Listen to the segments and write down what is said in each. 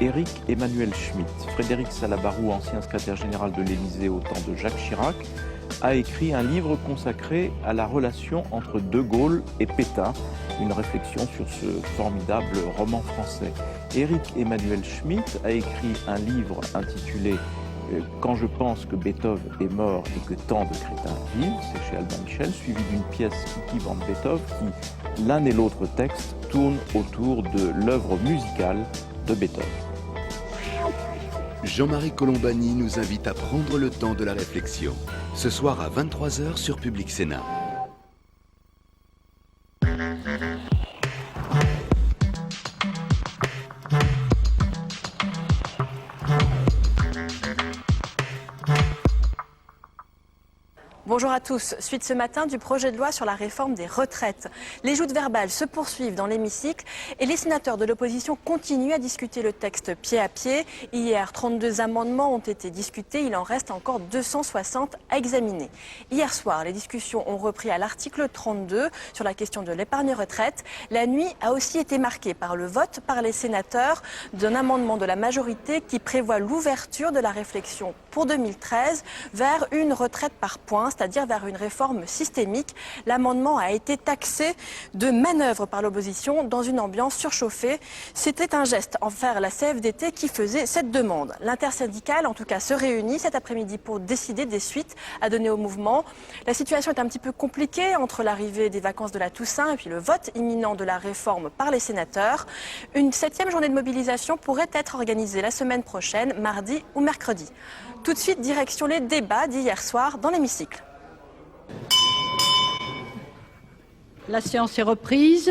Éric Emmanuel Schmitt. Frédéric Salabarou, ancien secrétaire général de l'Élysée au temps de Jacques Chirac, a écrit un livre consacré à la relation entre De Gaulle et Pétain, une réflexion sur ce formidable roman français. Éric Emmanuel Schmitt a écrit un livre intitulé « Quand je pense que Beethoven est mort et que tant de crétins vivent », c'est chez Albin Michel, suivi d'une pièce Kiki van Beethoven qui, l'un et l'autre texte, tourne autour de l'œuvre musicale de Beethoven. Jean-Marie Colombani nous invite à prendre le temps de la réflexion. Ce soir à 23h sur Public Sénat. Bonjour à tous. Suite ce matin du projet de loi sur la réforme des retraites. Les joutes verbales se poursuivent dans l'hémicycle et les sénateurs de l'opposition continuent à discuter le texte pied à pied. Hier, 32 amendements ont été discutés. Il en reste encore 260 à examiner. Hier soir, les discussions ont repris à l'article 32 sur la question de l'épargne retraite. La nuit a aussi été marquée par le vote par les sénateurs d'un amendement de la majorité qui prévoit l'ouverture de la réflexion pour 2013 vers une retraite par points, c'est-à-dire vers une réforme systémique. L'amendement a été taxé de manœuvre par l'opposition dans une ambiance surchauffée. C'était un geste envers la CFDT qui faisait cette demande. L'intersyndicale, en tout cas, se réunit cet après-midi pour décider des suites à donner au mouvement. La situation est un petit peu compliquée entre l'arrivée des vacances de la Toussaint et puis le vote imminent de la réforme par les sénateurs. Une 7e journée de mobilisation pourrait être organisée la semaine prochaine, mardi ou mercredi. Tout de suite, direction les débats d'hier soir dans l'hémicycle. La séance est reprise.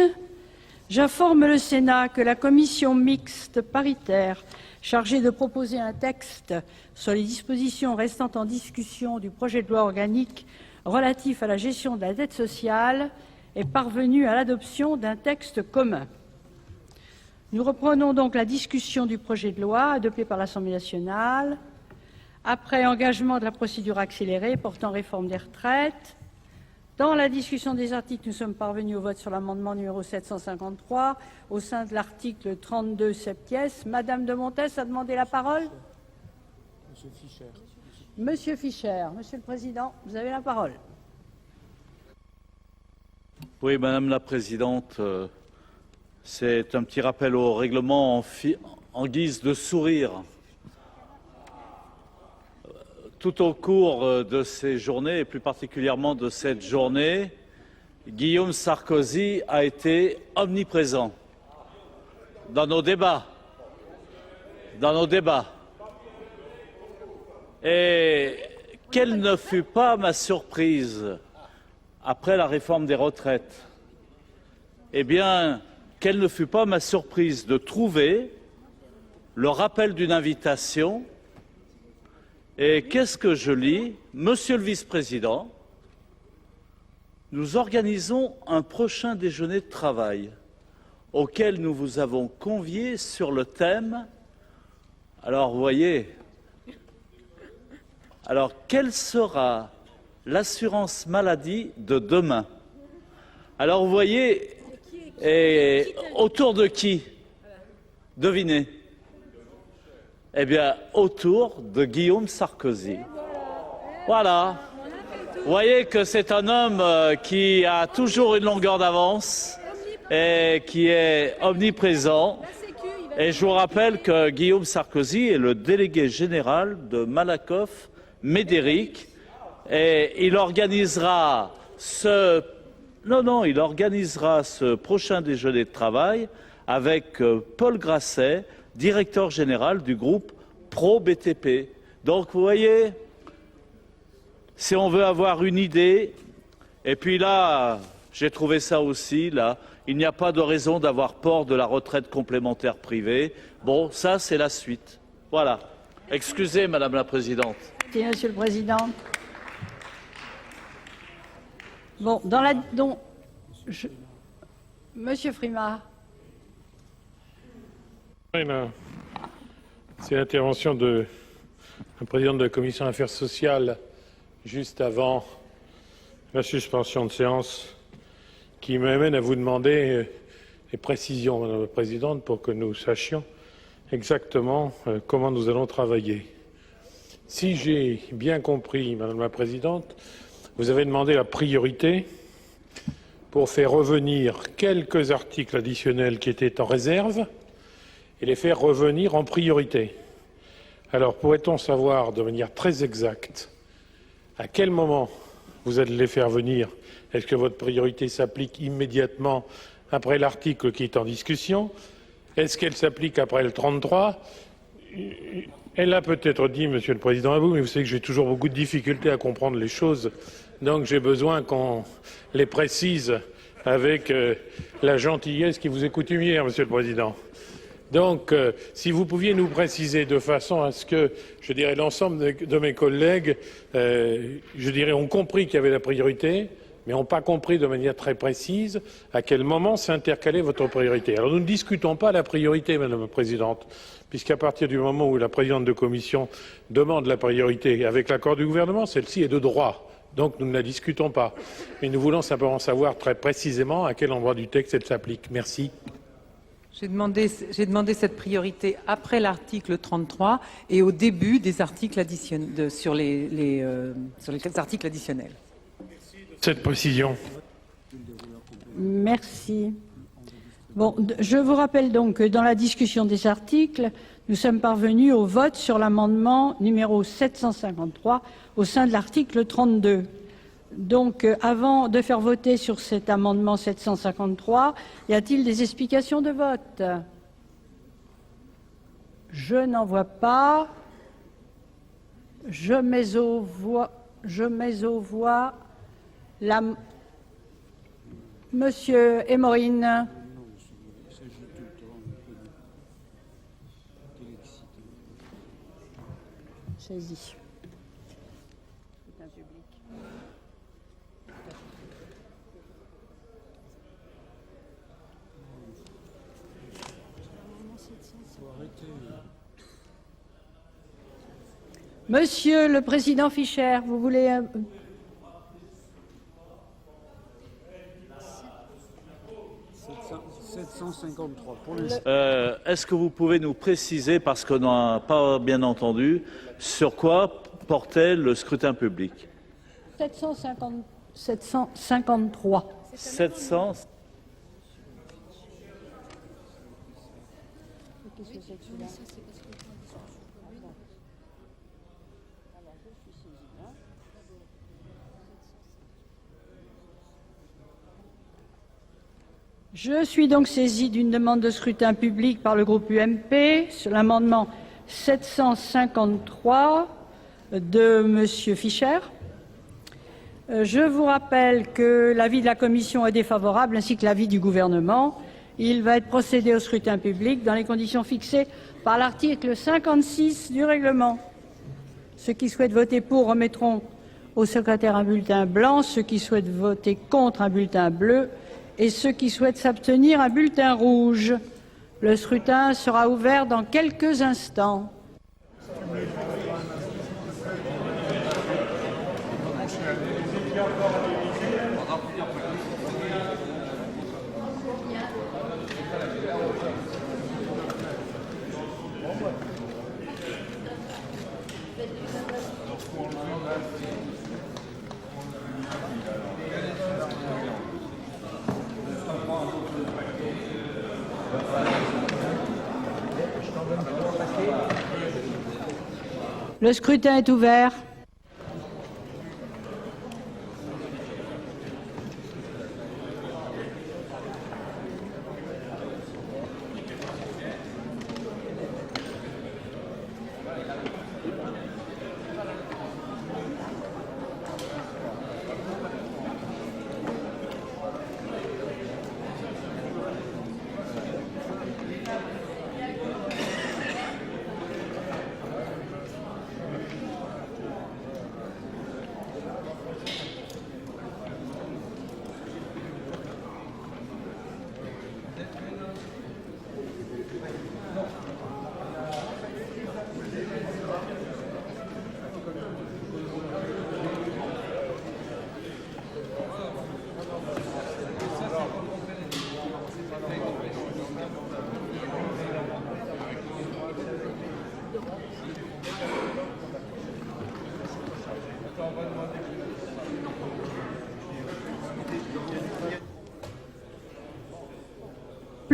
J'informe le Sénat que la commission mixte paritaire chargée de proposer un texte sur les dispositions restant en discussion du projet de loi organique relatif à la gestion de la dette sociale est parvenue à l'adoption d'un texte commun. Nous reprenons donc la discussion du projet de loi adopté par l'Assemblée nationale. Après engagement de la procédure accélérée portant réforme des retraites, dans la discussion des articles, nous sommes parvenus au vote sur l'amendement numéro 753 au sein de l'article 32 septies. Madame de Montes a demandé la parole. Monsieur Fischer. Monsieur Fischer, Monsieur le Président, vous avez la parole. Oui, Madame la Présidente, c'est un petit rappel au règlement en guise de sourire. Tout au cours de ces journées, et plus particulièrement de cette journée, Guillaume Sarkozy a été omniprésent dans nos débats. Et quelle ne fut pas ma surprise après la réforme des retraites? Eh bien, quelle ne fut pas ma surprise de trouver le rappel d'une invitation. Et qu'est-ce que je lis? Monsieur le vice-président, nous organisons un prochain déjeuner de travail auquel nous vous avons convié sur le thème. Alors, vous voyez, quelle sera l'assurance maladie de demain? Alors, vous voyez, et autour de qui? Devinez. Eh bien, autour de Guillaume Sarkozy. Voilà. Vous voyez que c'est un homme qui a toujours une longueur d'avance et qui est omniprésent. Et je vous rappelle que Guillaume Sarkozy est le délégué général de Malakoff Médéric et il organisera ce prochain déjeuner de travail avec Paul Grasset, directeur général du groupe Pro-BTP. Donc, vous voyez, si on veut avoir une idée, et puis là, j'ai trouvé ça aussi, là, il n'y a pas de raison d'avoir peur de la retraite complémentaire privée. Bon, ça, c'est la suite. Voilà. Excusez, Madame la Présidente. Merci, Monsieur le Président. Bon, Monsieur Frimat. C'est l'intervention de la présidente de la Commission Affaires sociales juste avant la suspension de séance qui m'amène à vous demander des précisions, Madame la Présidente, pour que nous sachions exactement comment nous allons travailler. Si j'ai bien compris, Madame la Présidente, vous avez demandé la priorité pour faire revenir quelques articles additionnels qui étaient en réserve et les faire revenir en priorité. Alors, pourrait-on savoir de manière très exacte à quel moment vous allez les faire venir? Est-ce que votre priorité s'applique immédiatement après l'article qui est en discussion? Est-ce qu'elle s'applique après le 33? Elle a peut-être dit, Monsieur le Président, à vous, mais vous savez que j'ai toujours beaucoup de difficultés à comprendre les choses, donc j'ai besoin qu'on les précise avec la gentillesse qui vous est coutumière, Monsieur le Président. Donc, si vous pouviez nous préciser de façon à ce que, je dirais, l'ensemble de mes collègues, je dirais, ont compris qu'il y avait la priorité, mais n'ont pas compris de manière très précise à quel moment s'intercalait votre priorité. Alors, nous ne discutons pas la priorité, Madame la Présidente, puisqu'à partir du moment où la présidente de commission demande la priorité avec l'accord du gouvernement, celle-ci est de droit. Donc, nous ne la discutons pas. Mais nous voulons simplement savoir très précisément à quel endroit du texte elle s'applique. Merci. J'ai demandé cette priorité après l'article 33 et au début des articles additionnels, sur les articles additionnels. Merci de cette précision. Merci. Bon, je vous rappelle donc que dans la discussion des articles, nous sommes parvenus au vote sur l'amendement numéro 753 au sein de l'article 32. Donc, avant de faire voter sur cet amendement 753, y a-t-il des explications de vote? Je n'en vois pas. Je mets aux voix la... Monsieur Émorine. Saisi. Monsieur le Président Fischer, vous voulez... Est-ce que vous pouvez nous préciser, parce qu'on n'a pas bien entendu, sur quoi portait le scrutin public? 753. 700. Je suis donc saisi d'une demande de scrutin public par le groupe UMP sur l'amendement 753 de Monsieur Fischer. Je vous rappelle que l'avis de la Commission est défavorable ainsi que l'avis du gouvernement. Il va être procédé au scrutin public dans les conditions fixées par l'article 56 du règlement. Ceux qui souhaitent voter pour remettront au secrétaire un bulletin blanc, ceux qui souhaitent voter contre un bulletin bleu et ceux qui souhaitent s'abstenir un bulletin rouge. Le scrutin sera ouvert dans quelques instants. Le scrutin est ouvert.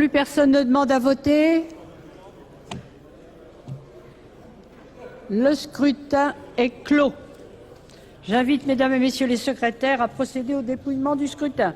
Plus personne ne demande à voter. Le scrutin est clos. J'invite mesdames et messieurs les secrétaires à procéder au dépouillement du scrutin.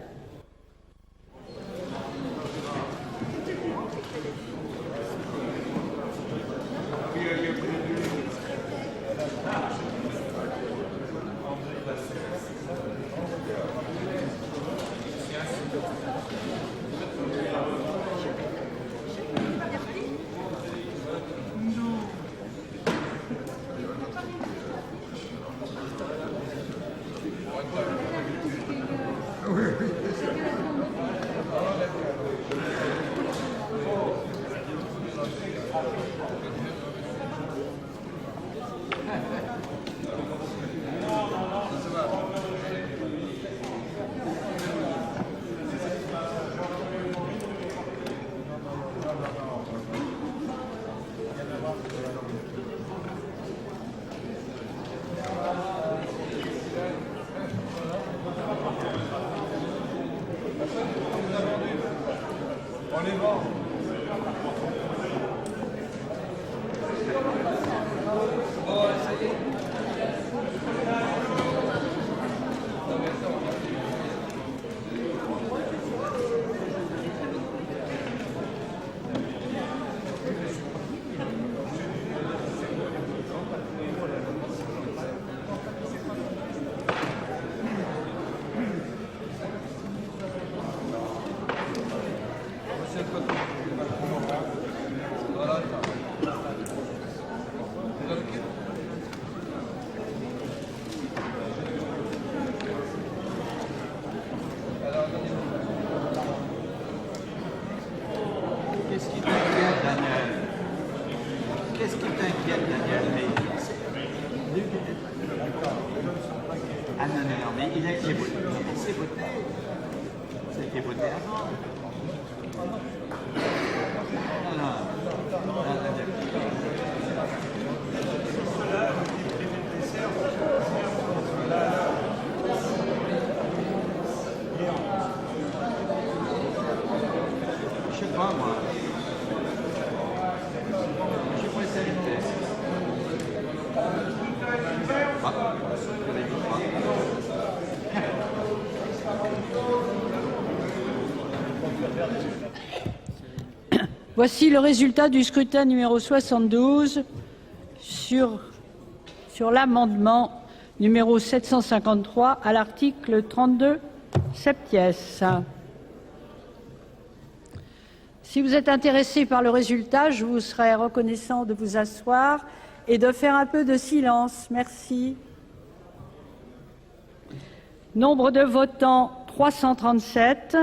Qu'est-ce qui t'inquiète, Daniel? Ah non, mais il a été voté. C'est voté. Ça a été voté avant. Non, Daniel. Je sais pas, moi. Voici le résultat du scrutin numéro 72 sur l'amendement numéro 753 à l'article 32 septies. Si vous êtes intéressé par le résultat, je vous serais reconnaissant de vous asseoir et de faire un peu de silence. Merci. Nombre de votants 337,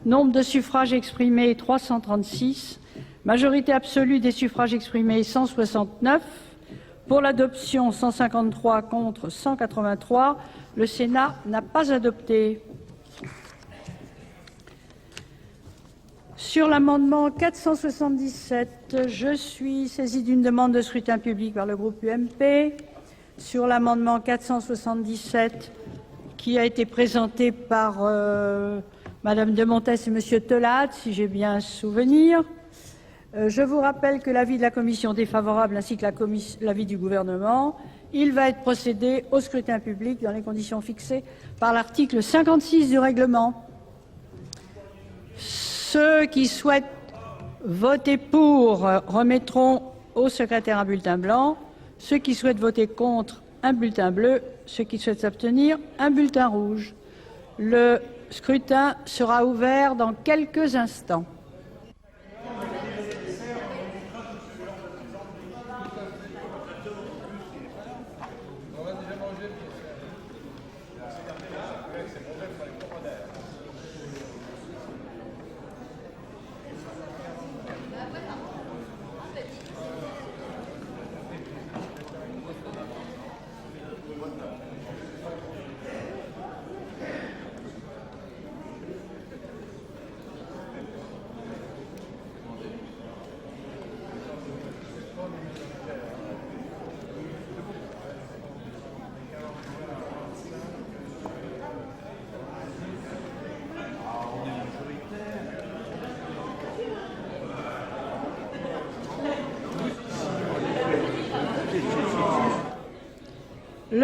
nombre de suffrages exprimés 336, majorité absolue des suffrages exprimés 169, pour l'adoption 153 contre 183, le Sénat n'a pas adopté. Sur l'amendement 477, je suis saisie d'une demande de scrutin public par le groupe UMP. Sur l'amendement 477, qui a été présenté par Madame de Montès et Monsieur Telade, si j'ai bien souvenir. Je vous rappelle que l'avis de la commission est défavorable ainsi que l'avis du gouvernement. Il va être procédé au scrutin public dans les conditions fixées par l'article 56 du règlement. Ceux qui souhaitent voter pour remettront au secrétaire un bulletin blanc. Ceux qui souhaitent voter contre, un bulletin bleu. Ceux qui souhaitent s'abstenir, un bulletin rouge. Le scrutin sera ouvert dans quelques instants.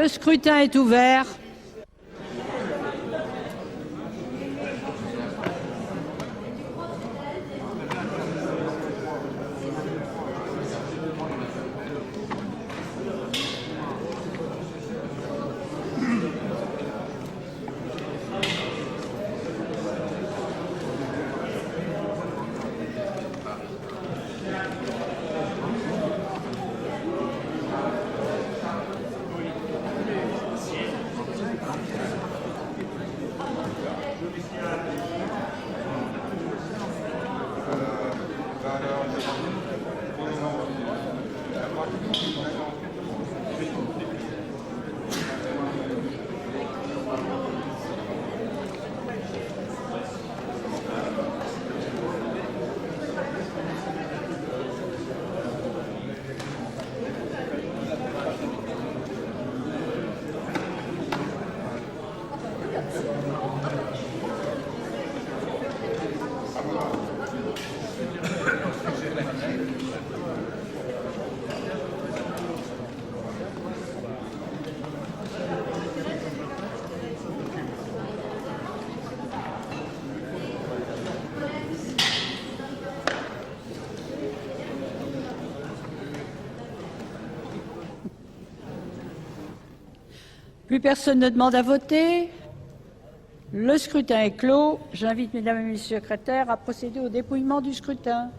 Le scrutin est ouvert. Plus personne ne demande à voter. Le scrutin est clos. J'invite mesdames et messieurs les secrétaires à procéder au dépouillement du scrutin.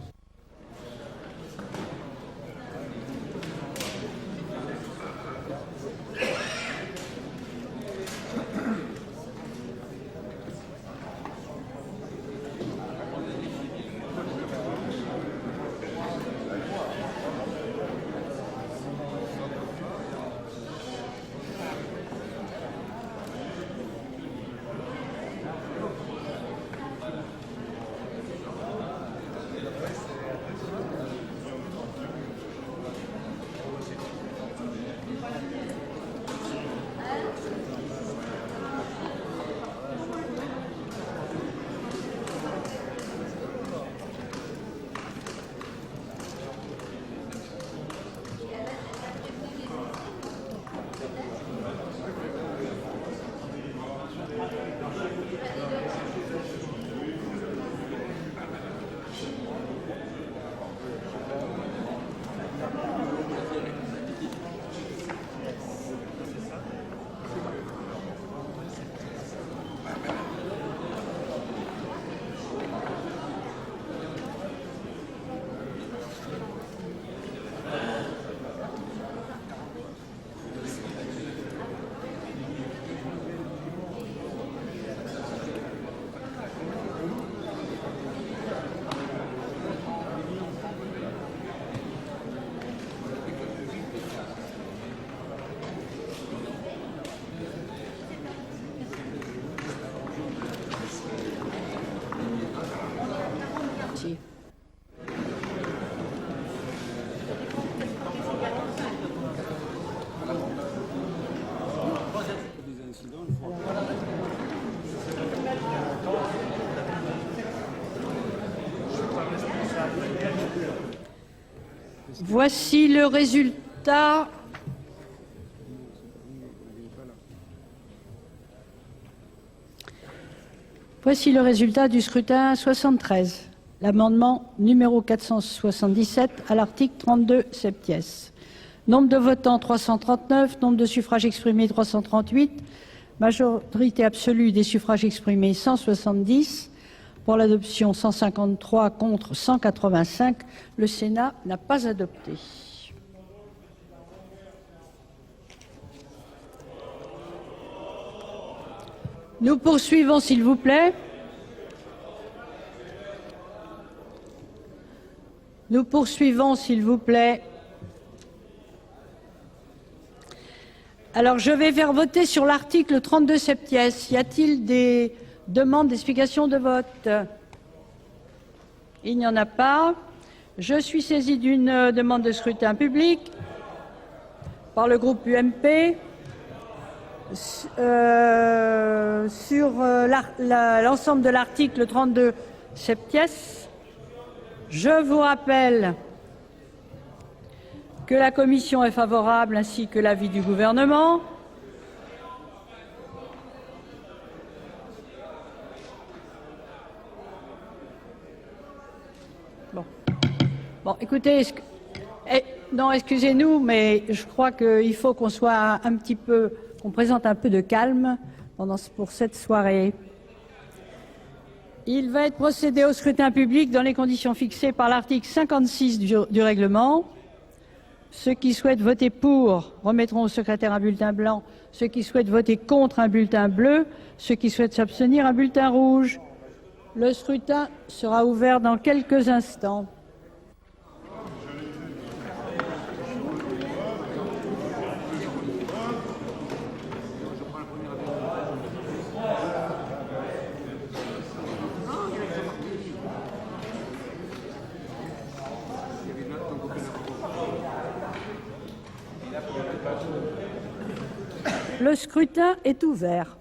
Voici le résultat. Voici le résultat du scrutin 73. L'amendement numéro 477 à l'article 32 septies. Nombre de votants 339, nombre de suffrages exprimés 338, majorité absolue des suffrages exprimés 170. Pour l'adoption 153 contre 185, le Sénat n'a pas adopté. Nous poursuivons, s'il vous plaît. Nous poursuivons, s'il vous plaît. Alors, je vais faire voter sur l'article 32 septies. Y a-t-il des demandes d'explication de vote? Il n'y en a pas. Je suis saisie d'une demande de scrutin public par le groupe UMP sur l'ensemble de l'article 32 septies. Je vous rappelle que la commission est favorable ainsi que l'avis du gouvernement. Bon, écoutez, non, excusez-nous, mais je crois qu'il faut qu'on soit un petit peu, qu'on présente un peu de calme pour cette soirée. Il va être procédé au scrutin public dans les conditions fixées par l'article 56 du règlement. Ceux qui souhaitent voter pour remettront au secrétaire un bulletin blanc. Ceux qui souhaitent voter contre, un bulletin bleu. Ceux qui souhaitent s'abstenir, un bulletin rouge. Le scrutin sera ouvert dans quelques instants. Le scrutin est ouvert.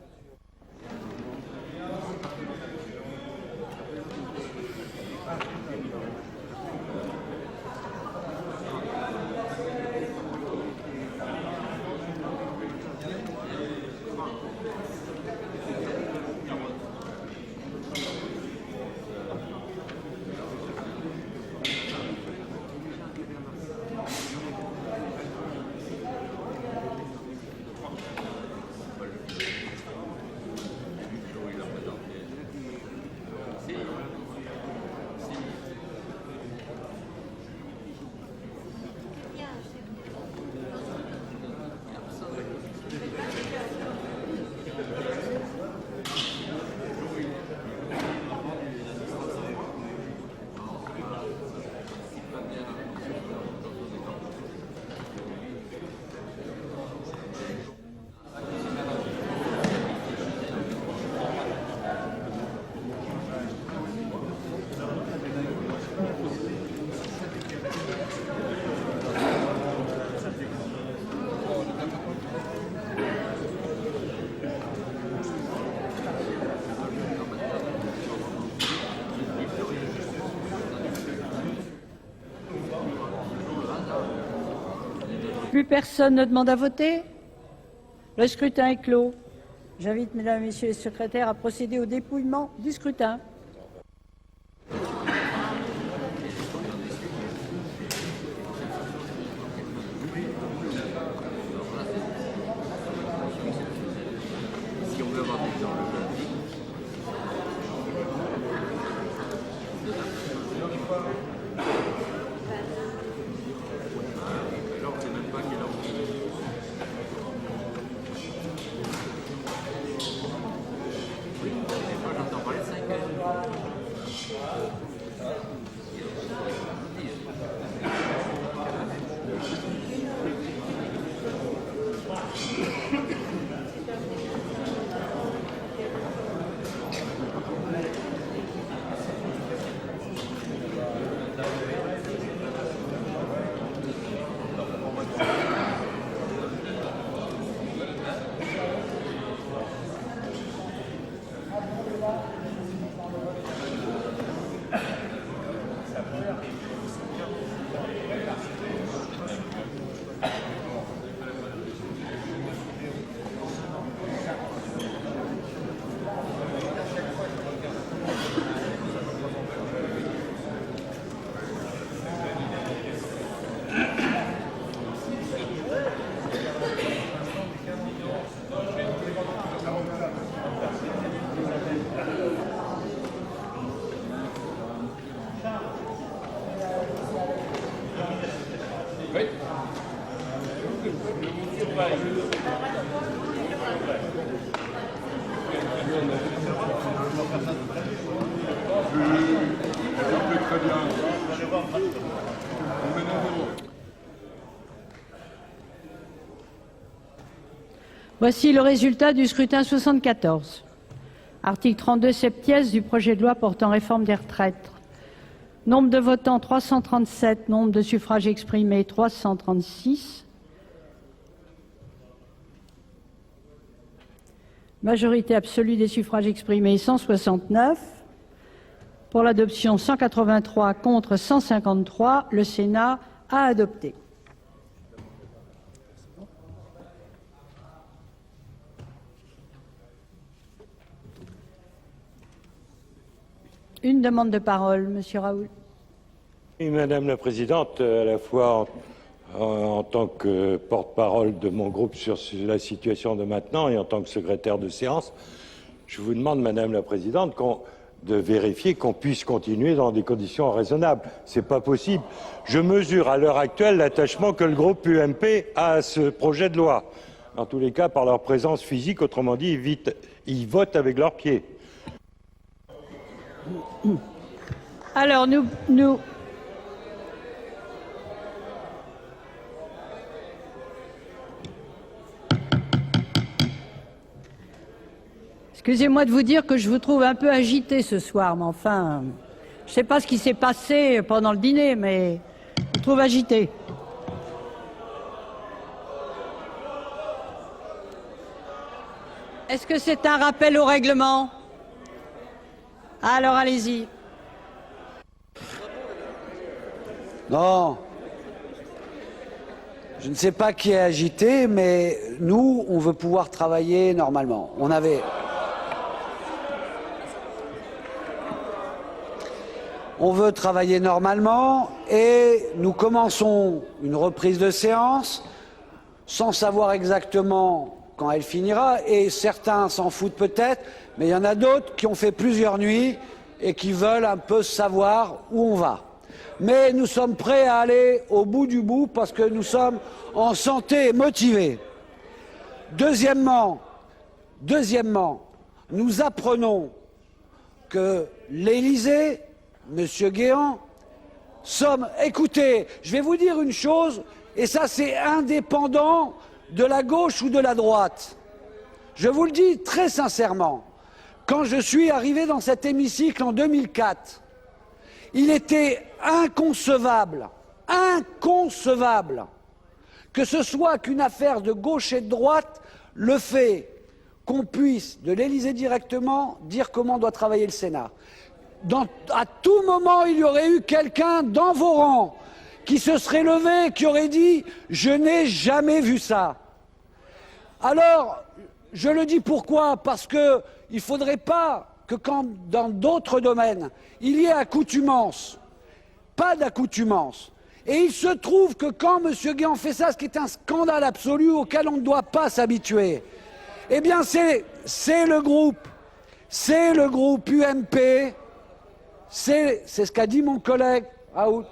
Plus personne ne demande à voter. Le scrutin est clos. J'invite, mesdames et messieurs les secrétaires, à procéder au dépouillement du scrutin. Voici le résultat du scrutin 74. Article 32 septies du projet de loi portant réforme des retraites. Nombre de votants 337, nombre de suffrages exprimés 336. Majorité absolue des suffrages exprimés 169. Pour l'adoption 183, contre 153. Le Sénat a adopté. Une demande de parole, Monsieur Raoul. Oui, Madame la Présidente, à la fois en tant que porte-parole de mon groupe sur la situation de maintenant et en tant que secrétaire de séance, je vous demande, Madame la Présidente, de vérifier qu'on puisse continuer dans des conditions raisonnables. C'est pas possible. Je mesure à l'heure actuelle l'attachement que le groupe UMP a à ce projet de loi. En tous les cas, par leur présence physique, autrement dit, ils votent avec leurs pieds. Alors, Excusez-moi de vous dire que je vous trouve un peu agité ce soir, mais enfin, je ne sais pas ce qui s'est passé pendant le dîner, mais je vous trouve agité. Est-ce que c'est un rappel au règlement? Alors, allez-y. Non. Je ne sais pas qui est agité, mais nous, on veut pouvoir travailler normalement. On veut travailler normalement et nous commençons une reprise de séance sans savoir exactement quand elle finira, et certains s'en foutent peut-être, mais il y en a d'autres qui ont fait plusieurs nuits et qui veulent un peu savoir où on va. Mais nous sommes prêts à aller au bout du bout parce que nous sommes en santé et motivés. Deuxièmement, nous apprenons que l'Élysée, Monsieur Guéant, écoutez, je vais vous dire une chose, et ça c'est indépendant de la gauche ou de la droite. Je vous le dis très sincèrement, quand je suis arrivé dans cet hémicycle en 2004, il était inconcevable, que ce soit qu'une affaire de gauche et de droite, le fait qu'on puisse, de l'Élysée directement, dire comment doit travailler le Sénat. À tout moment, il y aurait eu quelqu'un dans vos rangs qui se serait levé, qui aurait dit « Je n'ai jamais vu ça ». Alors, je le dis pourquoi? Parce qu'il ne faudrait pas que quand, dans d'autres domaines, il y ait accoutumance, pas d'accoutumance. Et il se trouve que quand M. Guéant fait ça, ce qui est un scandale absolu auquel on ne doit pas s'habituer, eh bien c'est le groupe UMP, c'est ce qu'a dit mon collègue Aout.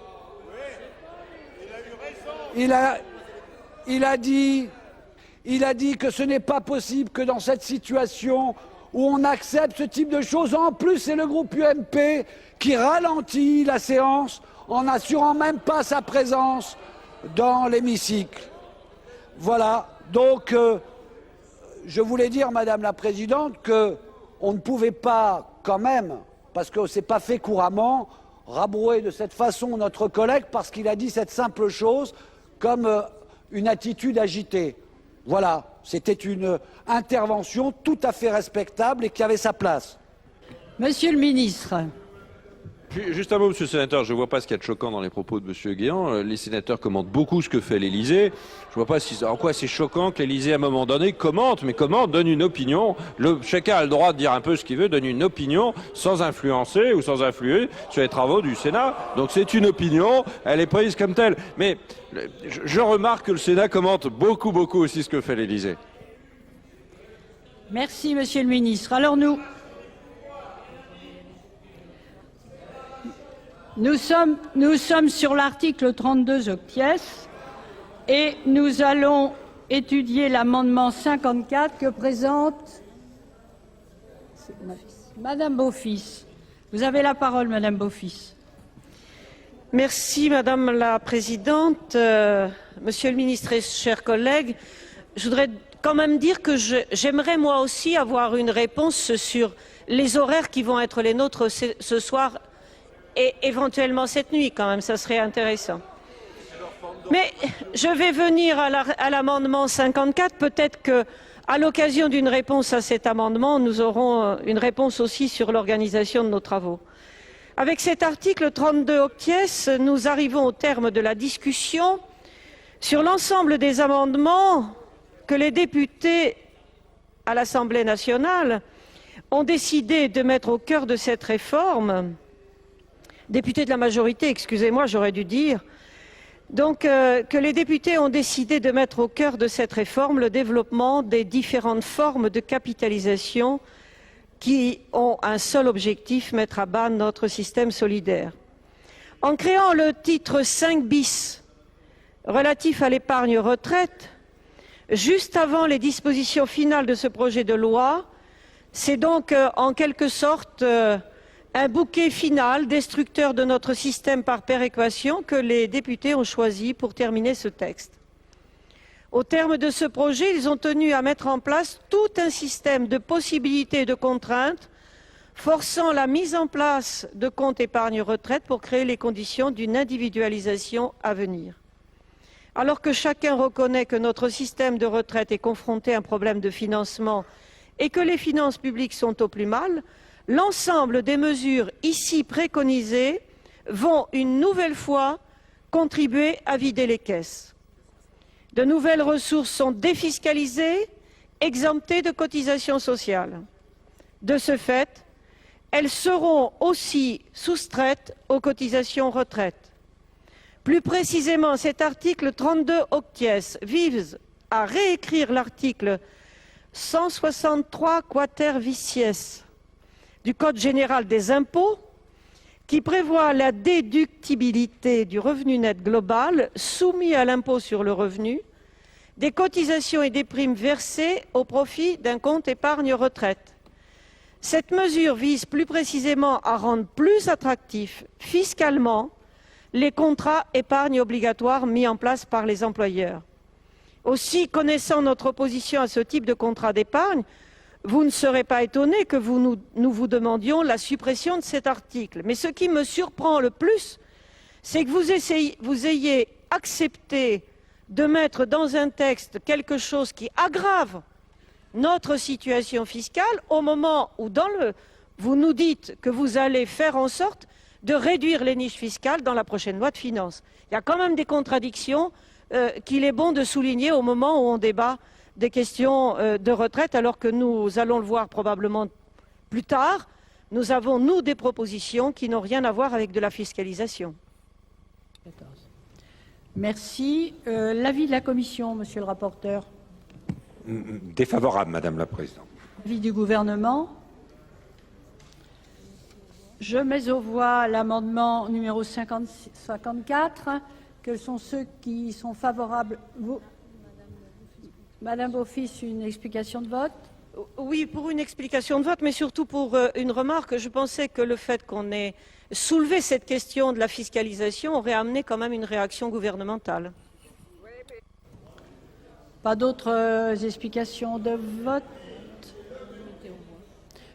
Il a dit que ce n'est pas possible que dans cette situation où on accepte ce type de choses. En plus, c'est le groupe UMP qui ralentit la séance en n'assurant même pas sa présence dans l'hémicycle. Voilà. Donc, je voulais dire, Madame la Présidente, qu'on ne pouvait pas quand même, parce que ce n'est pas fait couramment, rabrouer de cette façon notre collègue parce qu'il a dit cette simple chose comme une attitude agitée. Voilà, c'était une intervention tout à fait respectable et qui avait sa place. Monsieur le ministre. Juste un mot, Monsieur le Sénateur, je ne vois pas ce qu'il y a de choquant dans les propos de Monsieur Guéant. Les sénateurs commentent beaucoup ce que fait l'Élysée. Je ne vois pas en quoi c'est choquant que l'Élysée, à un moment donné, commente, donne une opinion. Chacun a le droit de dire un peu ce qu'il veut, donne une opinion sans influencer ou sans influer sur les travaux du Sénat. Donc c'est une opinion, elle est prise comme telle. Mais je remarque que le Sénat commente beaucoup aussi ce que fait l'Élysée. Merci, Monsieur le ministre. Alors Nous sommes sur l'article 32 octies et nous allons étudier l'amendement 54 que présente Madame Beaufils. Vous avez la parole, Madame Beaufils. Merci, Madame la Présidente. Monsieur le ministre et chers collègues, je voudrais quand même dire que j'aimerais moi aussi avoir une réponse sur les horaires qui vont être les nôtres ce soir et éventuellement cette nuit quand même, ça serait intéressant. Mais je vais venir à l'amendement 54, peut-être qu'à l'occasion d'une réponse à cet amendement, nous aurons une réponse aussi sur l'organisation de nos travaux. Avec cet article 32 octies, nous arrivons au terme de la discussion sur l'ensemble des amendements que les députés à l'Assemblée nationale ont décidé de mettre au cœur de cette réforme députés de la majorité, excusez-moi, j'aurais dû dire. Donc, que les députés ont décidé de mettre au cœur de cette réforme le développement des différentes formes de capitalisation qui ont un seul objectif, mettre à bas notre système solidaire. En créant le titre 5 bis relatif à l'épargne retraite, juste avant les dispositions finales de ce projet de loi, c'est donc en quelque sorte un bouquet final destructeur de notre système par péréquation que les députés ont choisi pour terminer ce texte. Au terme de ce projet, ils ont tenu à mettre en place tout un système de possibilités et de contraintes forçant la mise en place de comptes épargne-retraite pour créer les conditions d'une individualisation à venir. Alors que chacun reconnaît que notre système de retraite est confronté à un problème de financement et que les finances publiques sont au plus mal, l'ensemble des mesures ici préconisées vont une nouvelle fois contribuer à vider les caisses. De nouvelles ressources sont défiscalisées, exemptées de cotisations sociales. De ce fait, elles seront aussi soustraites aux cotisations retraite. Plus précisément, cet article 32 octies vise à réécrire l'article 163 quater vicies du Code général des impôts qui prévoit la déductibilité du revenu net global soumis à l'impôt sur le revenu, des cotisations et des primes versées au profit d'un compte épargne-retraite. Cette mesure vise plus précisément à rendre plus attractifs fiscalement les contrats épargne obligatoire mis en place par les employeurs. Aussi, connaissant notre opposition à ce type de contrat d'épargne, vous ne serez pas étonné que nous vous demandions la suppression de cet article. Mais ce qui me surprend le plus, c'est que vous ayez accepté de mettre dans un texte quelque chose qui aggrave notre situation fiscale au moment où vous nous dites que vous allez faire en sorte de réduire les niches fiscales dans la prochaine loi de finances. Il y a quand même des contradictions qu'il est bon de souligner au moment où on débat des questions de retraite, alors que nous allons le voir probablement plus tard. Nous avons, nous, des propositions qui n'ont rien à voir avec de la fiscalisation. 14. Merci. L'avis de la Commission, Monsieur le rapporteur. Défavorable, Madame la Présidente. L'avis du gouvernement. Je mets aux voix l'amendement numéro 54. Quels sont ceux qui sont favorables? Madame Beaufils, une explication de vote? Oui, pour une explication de vote, mais surtout pour une remarque. Je pensais que le fait qu'on ait soulevé cette question de la fiscalisation aurait amené quand même une réaction gouvernementale. Pas d'autres explications de vote?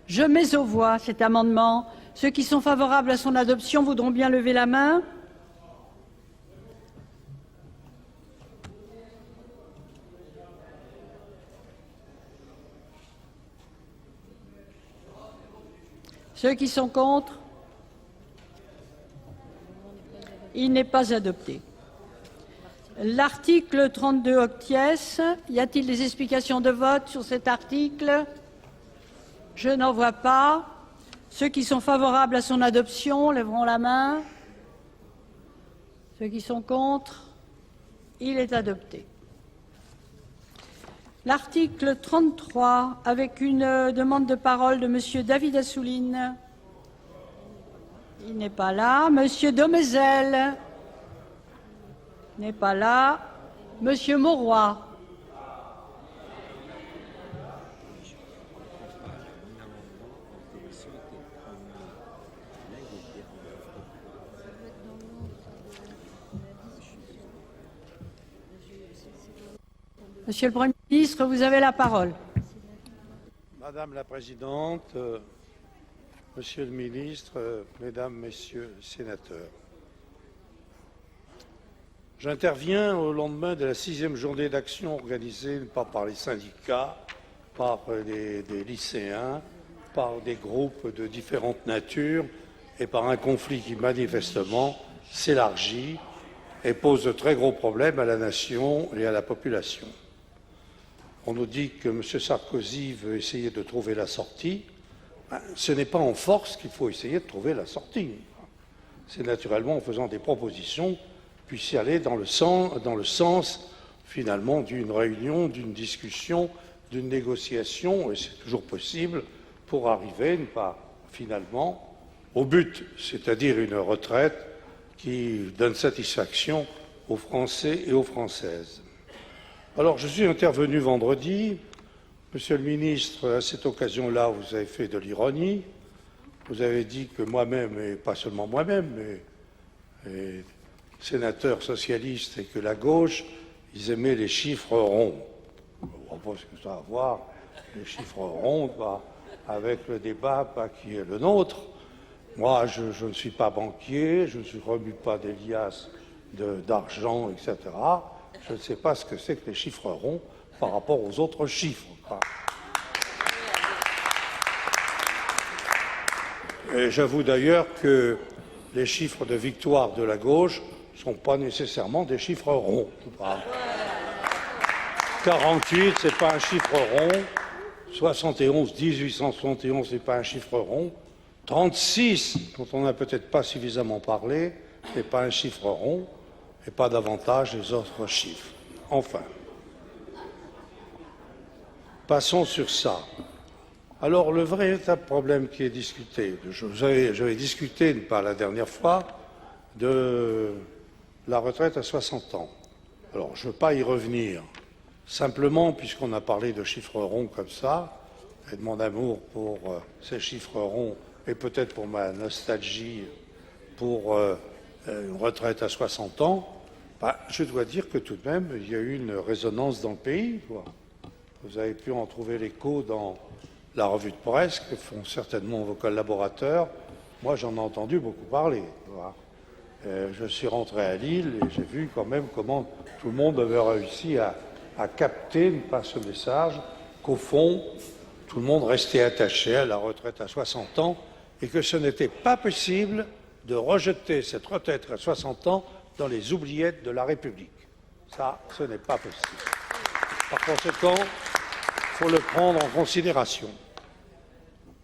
Je mets aux voix cet amendement. Ceux qui sont favorables à son adoption voudront bien lever la main. Ceux qui sont contre? Il n'est pas adopté. L'article 32 octies, y a-t-il des explications de vote sur cet article? Je n'en vois pas. Ceux qui sont favorables à son adoption lèveront la main. Ceux qui sont contre? Il est adopté. L'article 33, avec une demande de parole de Monsieur David Assouline. Il n'est pas là. Monsieur Domezel n'est pas là. Monsieur Mauroy. Monsieur le Premier ministre, vous avez la parole. Madame la Présidente, Monsieur le Ministre, Mesdames, Messieurs les sénateurs, j'interviens au lendemain de la 6e journée d'action organisée pas par les syndicats, par des lycéens, par des groupes de différentes natures et par un conflit qui manifestement s'élargit et pose de très gros problèmes à la nation et à la population. On nous dit que M. Sarkozy veut essayer de trouver la sortie. Ce n'est pas en force qu'il faut essayer de trouver la sortie. c'est naturellement en faisant des propositions, puisse y aller dans le sens finalement d'une réunion, d'une discussion, d'une négociation, et c'est toujours possible pour arriver finalement au but, c'est-à-dire une retraite qui donne satisfaction aux Français et aux Françaises. Alors, je suis intervenu vendredi. Monsieur le ministre, à cette occasion-là, vous avez fait de l'ironie. Vous avez dit que moi-même, et pas seulement moi-même, mais les sénateurs socialistes et que la gauche, ils aimaient les chiffres ronds. Je ne vois pas ce que ça a à voir, les chiffres ronds, avec le débat qui est le nôtre. Moi, je ne suis pas banquier, je ne remue pas des liasses d'argent, etc. Je ne sais pas ce que c'est que les chiffres ronds par rapport aux autres chiffres. Et j'avoue d'ailleurs que les chiffres de victoire de la gauche ne sont pas nécessairement des chiffres ronds. 48, ce n'est pas un chiffre rond. 71, 1871, ce n'est pas un chiffre rond. 36, dont on n'a peut-être pas suffisamment parlé, ce n'est pas un chiffre rond, et pas davantage les autres chiffres. Enfin, passons sur ça. Alors, le véritable problème qui est discuté, j'avais discuté, pas la dernière fois, de la retraite à 60 ans. Alors, je ne veux pas y revenir. Simplement, puisqu'on a parlé de chiffres ronds comme ça, et de mon amour pour ces chiffres ronds, et peut-être pour ma nostalgie pour une retraite à 60 ans, je dois dire que tout de même, il y a eu une résonance dans le pays. Vous avez pu en trouver l'écho dans la revue de presse que font certainement vos collaborateurs. Moi, j'en ai entendu beaucoup parler. Je suis rentré à Lille et j'ai vu quand même comment tout le monde avait réussi à capter ce message, qu'au fond, tout le monde restait attaché à la retraite à 60 ans et que ce n'était pas possible de rejeter cette retraite à 60 ans dans les oubliettes de la République. Ça, ce n'est pas possible. Par conséquent, il faut le prendre en considération.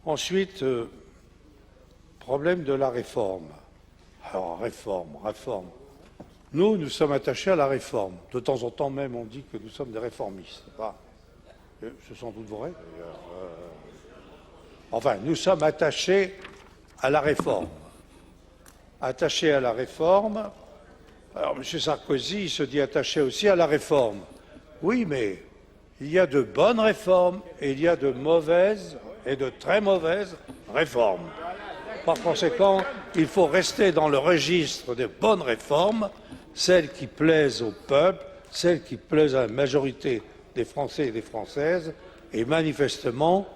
Ensuite, problème de la réforme. Alors, réforme. Nous sommes attachés à la réforme. De temps en temps même, on dit que nous sommes des réformistes. C'est sans doute vrai. Enfin, nous sommes attachés à la réforme. Attachés à la réforme. Alors, M. Sarkozy, il se dit attaché aussi à la réforme. Oui, mais il y a de bonnes réformes et il y a de mauvaises et de très mauvaises réformes. Par conséquent, il faut rester dans le registre des bonnes réformes, celles qui plaisent au peuple, celles qui plaisent à la majorité des Français et des Françaises, et manifestement,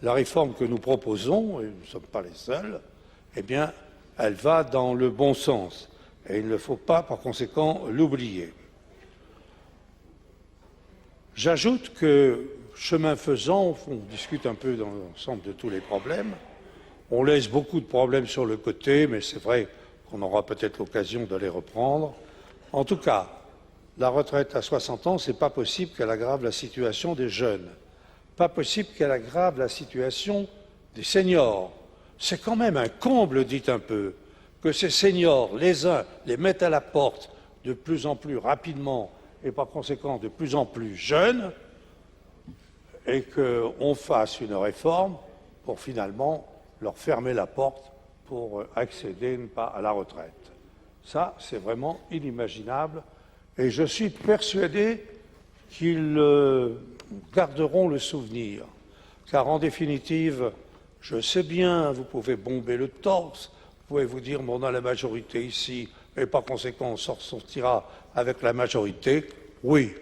la réforme que nous proposons, et nous ne sommes pas les seuls, eh bien, elle va dans le bon sens. Et il ne faut pas, par conséquent, l'oublier. J'ajoute que, chemin faisant, on discute un peu dans l'ensemble de tous les problèmes. On laisse beaucoup de problèmes sur le côté, mais c'est vrai qu'on aura peut-être l'occasion de les reprendre. En tout cas, la retraite à 60 ans, ce n'est pas possible qu'elle aggrave la situation des jeunes. Pas possible qu'elle aggrave la situation des seniors. C'est quand même un comble, dites un peu, que ces seniors, les uns, les mettent à la porte de plus en plus rapidement et par conséquent de plus en plus jeunes, et qu'on fasse une réforme pour finalement leur fermer la porte pour accéder à la retraite. Ça, c'est vraiment inimaginable, et je suis persuadé qu'ils garderont le souvenir, car en définitive, je sais bien, vous pouvez bomber le torse, vous pouvez vous dire, bon, on a la majorité ici, et par conséquent, on sortira avec la majorité. Oui,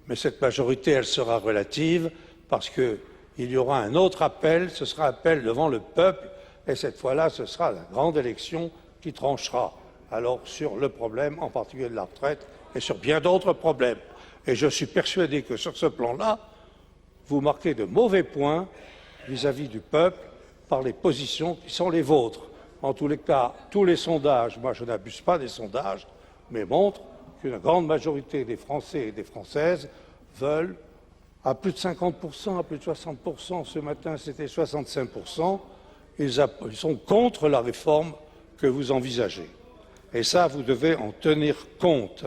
mais cette majorité, elle sera relative, parce qu'il y aura un autre appel, ce sera appel devant le peuple, et cette fois-là, ce sera la grande élection qui tranchera. Alors, sur le problème, en particulier de la retraite, et sur bien d'autres problèmes. Et je suis persuadé que sur ce plan-là, vous marquez de mauvais points vis-à-vis du peuple par les positions qui sont les vôtres. En tous les cas, tous les sondages, moi je n'abuse pas des sondages, mais montrent qu'une grande majorité des Français et des Françaises veulent, à plus de 50%, à plus de 60%, ce matin c'était 65%, ils sont contre la réforme que vous envisagez. Et ça, vous devez en tenir compte.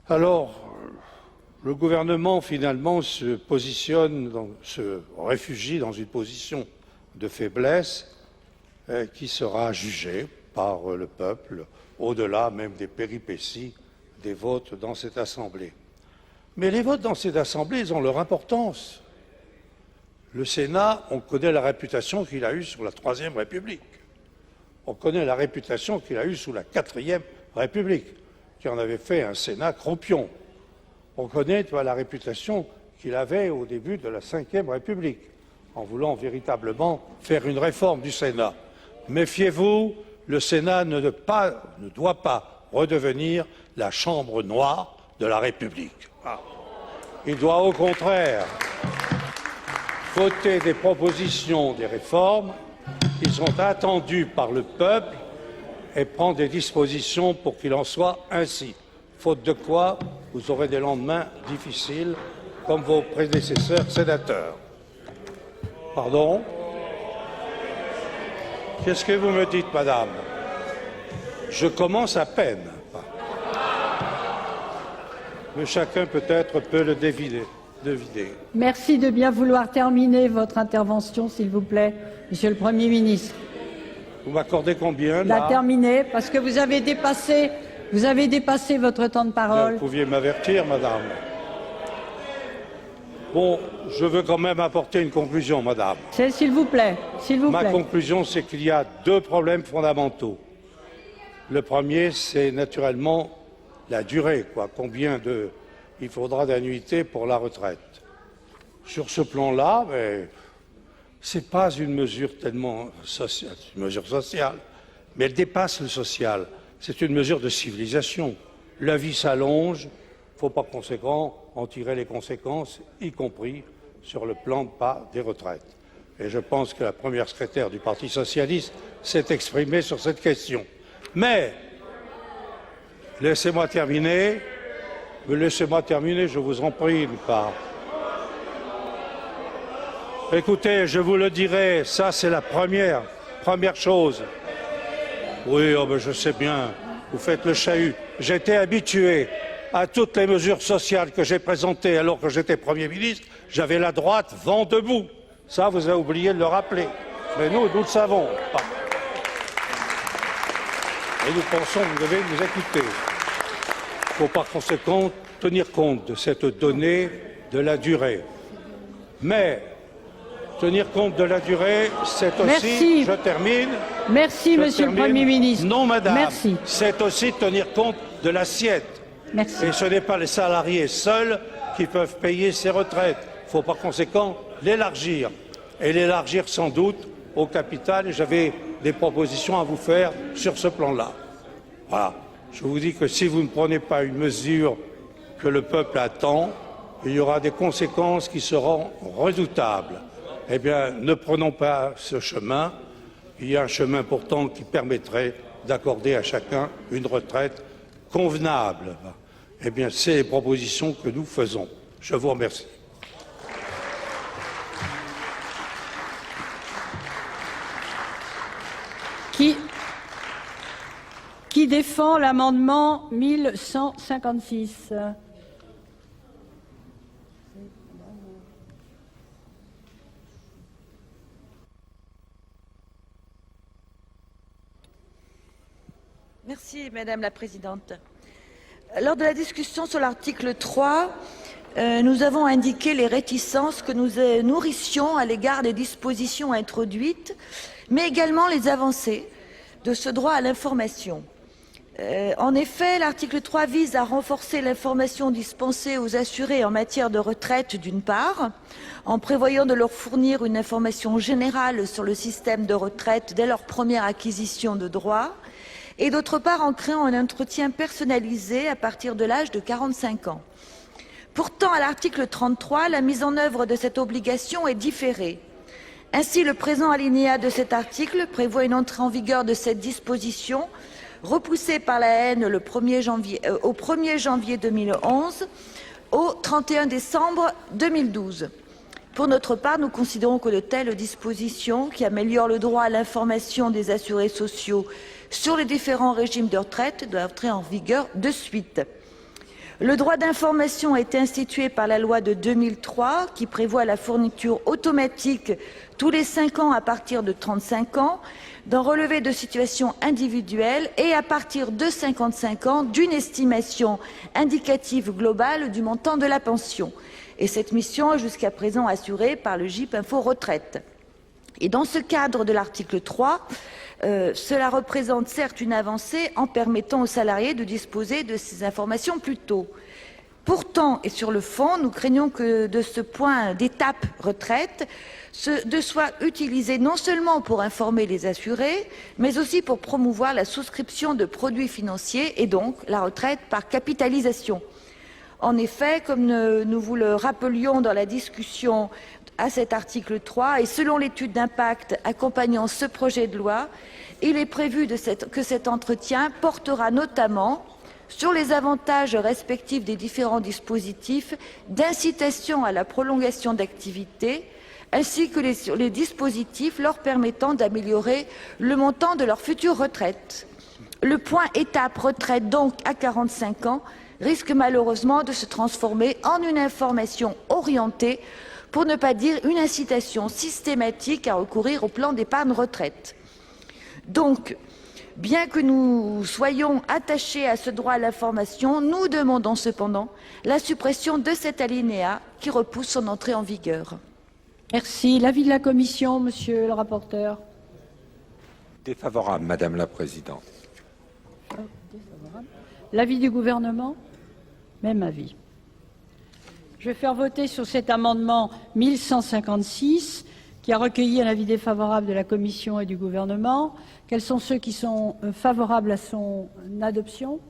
Alors, le gouvernement, finalement, se réfugie dans une position de faiblesse qui sera jugée par le peuple, au-delà même des péripéties des votes dans cette Assemblée. Mais les votes dans cette Assemblée, ils ont leur importance. Le Sénat, on connaît la réputation qu'il a eue sur la Troisième République. On connaît la réputation qu'il a eue sous la Quatrième République, qui en avait fait un Sénat croupion. On connaît la réputation qu'il avait au début de la Cinquième République, en voulant véritablement faire une réforme du Sénat. Méfiez-vous, le Sénat ne doit pas redevenir la chambre noire de la République. Il doit au contraire voter des propositions, des réformes qui sont attendues par le peuple et prendre des dispositions pour qu'il en soit ainsi. Faute de quoi, vous aurez des lendemains difficiles, comme vos prédécesseurs sénateurs. Pardon? Qu'est-ce que vous me dites, madame? Je commence à peine. Mais chacun peut-être peut le deviner. Merci de bien vouloir terminer votre intervention, s'il vous plaît, Monsieur le Premier ministre. Vous m'accordez combien, là? La terminer, parce que vous avez dépassé votre temps de parole. Vous pouviez m'avertir, madame. Bon, je veux quand même apporter une conclusion, madame. S'il vous plaît, s'il vous plaît. Ma conclusion, c'est qu'il y a deux problèmes fondamentaux. Le premier, c'est naturellement la durée, combien il faudra d'annuités pour la retraite. Sur ce plan-là, ce n'est pas une mesure tellement sociale, une mesure sociale, mais elle dépasse le social. C'est une mesure de civilisation. La vie s'allonge, il ne faut par conséquent en tirer les conséquences, y compris sur le plan des retraites. Et je pense que la première secrétaire du Parti socialiste s'est exprimée sur cette question. Mais, laissez-moi terminer, je vous en prie, Écoutez, je vous le dirai, ça c'est la première chose. Oui, je sais bien, vous faites le chahut. J'étais habitué à toutes les mesures sociales que j'ai présentées alors que j'étais Premier ministre. J'avais la droite vent debout. Ça, vous avez oublié de le rappeler. Mais nous le savons. Et nous pensons que vous devez nous écouter. Il faut par conséquent tenir compte de cette donnée de la durée. Mais tenir compte de la durée, c'est aussi, Merci. je termine. Merci, Monsieur le Premier ministre. Non, madame. Merci. C'est aussi tenir compte de l'assiette. Merci. Et ce n'est pas les salariés seuls qui peuvent payer ces retraites. Il faut par conséquent l'élargir. Et l'élargir sans doute au capital. Et j'avais des propositions à vous faire sur ce plan-là. Voilà. Je vous dis que si vous ne prenez pas une mesure que le peuple attend, il y aura des conséquences qui seront redoutables. Eh bien, ne prenons pas ce chemin. Il y a un chemin pourtant qui permettrait d'accorder à chacun une retraite convenable. Eh bien, c'est les propositions que nous faisons. Je vous remercie. Qui défend l'amendement 1156? Merci, Madame la Présidente. Lors de la discussion sur l'article 3, nous avons indiqué les réticences que nous nourrissions à l'égard des dispositions introduites, mais également les avancées de ce droit à l'information. En effet, l'article 3 vise à renforcer l'information dispensée aux assurés en matière de retraite d'une part, en prévoyant de leur fournir une information générale sur le système de retraite dès leur première acquisition de droits, et d'autre part en créant un entretien personnalisé à partir de l'âge de 45 ans. Pourtant, à l'article 33, la mise en œuvre de cette obligation est différée. Ainsi, le présent alinéa de cet article prévoit une entrée en vigueur de cette disposition repoussée par la haine au 1er janvier 2011 au 31 décembre 2012. Pour notre part, nous considérons que de telles dispositions qui améliorent le droit à l'information des assurés sociaux sur les différents régimes de retraite doivent entrer en vigueur de suite. Le droit d'information a été institué par la loi de 2003 qui prévoit la fourniture automatique tous les 5 ans à partir de 35 ans d'un relevé de situation individuelle et à partir de 55 ans d'une estimation indicative globale du montant de la pension. Et cette mission est jusqu'à présent assurée par le GIP Info Retraite. Et dans ce cadre de l'article 3, cela représente certes une avancée en permettant aux salariés de disposer de ces informations plus tôt. Pourtant, et sur le fond, nous craignons que de ce point d'étape retraite soit utilisé non seulement pour informer les assurés, mais aussi pour promouvoir la souscription de produits financiers et donc la retraite par capitalisation. En effet, comme nous vous le rappelions dans la discussion à cet article 3, et selon l'étude d'impact accompagnant ce projet de loi, il est prévu que cet entretien portera notamment sur les avantages respectifs des différents dispositifs d'incitation à la prolongation d'activité, ainsi que les dispositifs leur permettant d'améliorer le montant de leur future retraite. Le point étape retraite, donc à 45 ans, risque malheureusement de se transformer en une information orientée, pour ne pas dire une incitation systématique à recourir au plan d'épargne retraite. Donc, bien que nous soyons attachés à ce droit à l'information, nous demandons cependant la suppression de cet alinéa qui repousse son entrée en vigueur. Merci. L'avis de la Commission, monsieur le rapporteur. Défavorable, Madame la Présidente. L'avis du gouvernement? Même avis. Je vais faire voter sur cet amendement 1156 qui a recueilli un avis défavorable de la Commission et du gouvernement. Quels sont ceux qui sont favorables à son adoption?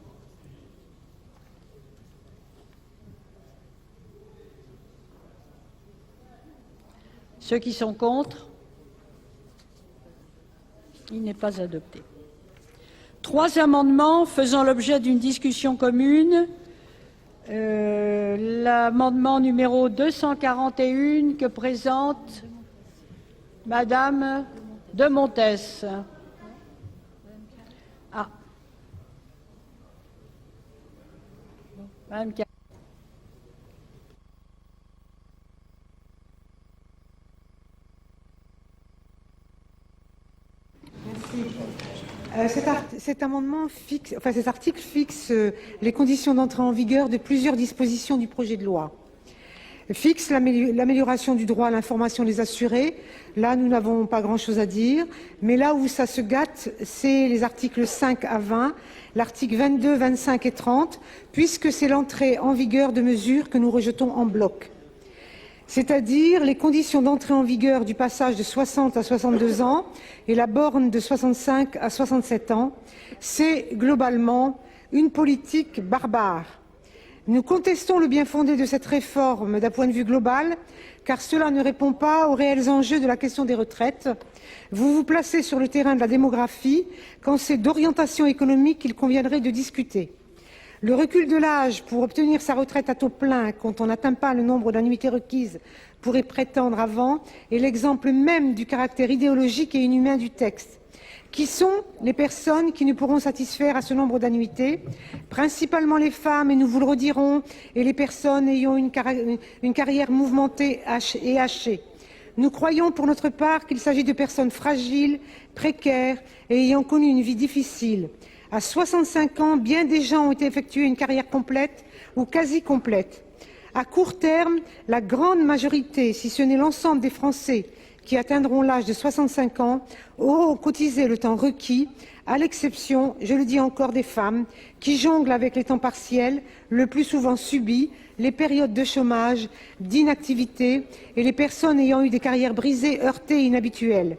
Ceux qui sont contre? Il n'est pas adopté. 3 amendements faisant l'objet d'une discussion commune. L'amendement numéro 241 que présente Madame de Montes. Ah. Madame Car... Cet amendement fixe, enfin cet article fixe les conditions d'entrée en vigueur de plusieurs dispositions du projet de loi. Fixe l'amélioration du droit à l'information des assurés. Là, nous n'avons pas grand-chose à dire. Mais là où ça se gâte, c'est les articles 5 à 20, l'article 22, 25 et 30, puisque c'est l'entrée en vigueur de mesures que nous rejetons en bloc. C'est-à-dire les conditions d'entrée en vigueur du passage de 60 à 62 ans et la borne de 65 à 67 ans. C'est globalement une politique barbare. Nous contestons le bien-fondé de cette réforme d'un point de vue global, car cela ne répond pas aux réels enjeux de la question des retraites. Vous vous placez sur le terrain de la démographie quand c'est d'orientation économique qu'il conviendrait de discuter. Le recul de l'âge pour obtenir sa retraite à taux plein quand on n'atteint pas le nombre d'annuités requises pour y prétendre avant est l'exemple même du caractère idéologique et inhumain du texte. Qui sont les personnes qui ne pourront satisfaire à ce nombre d'annuités? Principalement les femmes, et nous vous le redirons, et les personnes ayant une carrière mouvementée et hachée. Nous croyons pour notre part qu'il s'agit de personnes fragiles, précaires et ayant connu une vie difficile. À 65 ans, bien des gens ont effectué une carrière complète ou quasi complète. À court terme, la grande majorité, si ce n'est l'ensemble des Français qui atteindront l'âge de 65 ans, auront cotisé le temps requis, à l'exception, je le dis encore, des femmes qui jonglent avec les temps partiels, le plus souvent subis, les périodes de chômage, d'inactivité et les personnes ayant eu des carrières brisées, heurtées et inhabituelles.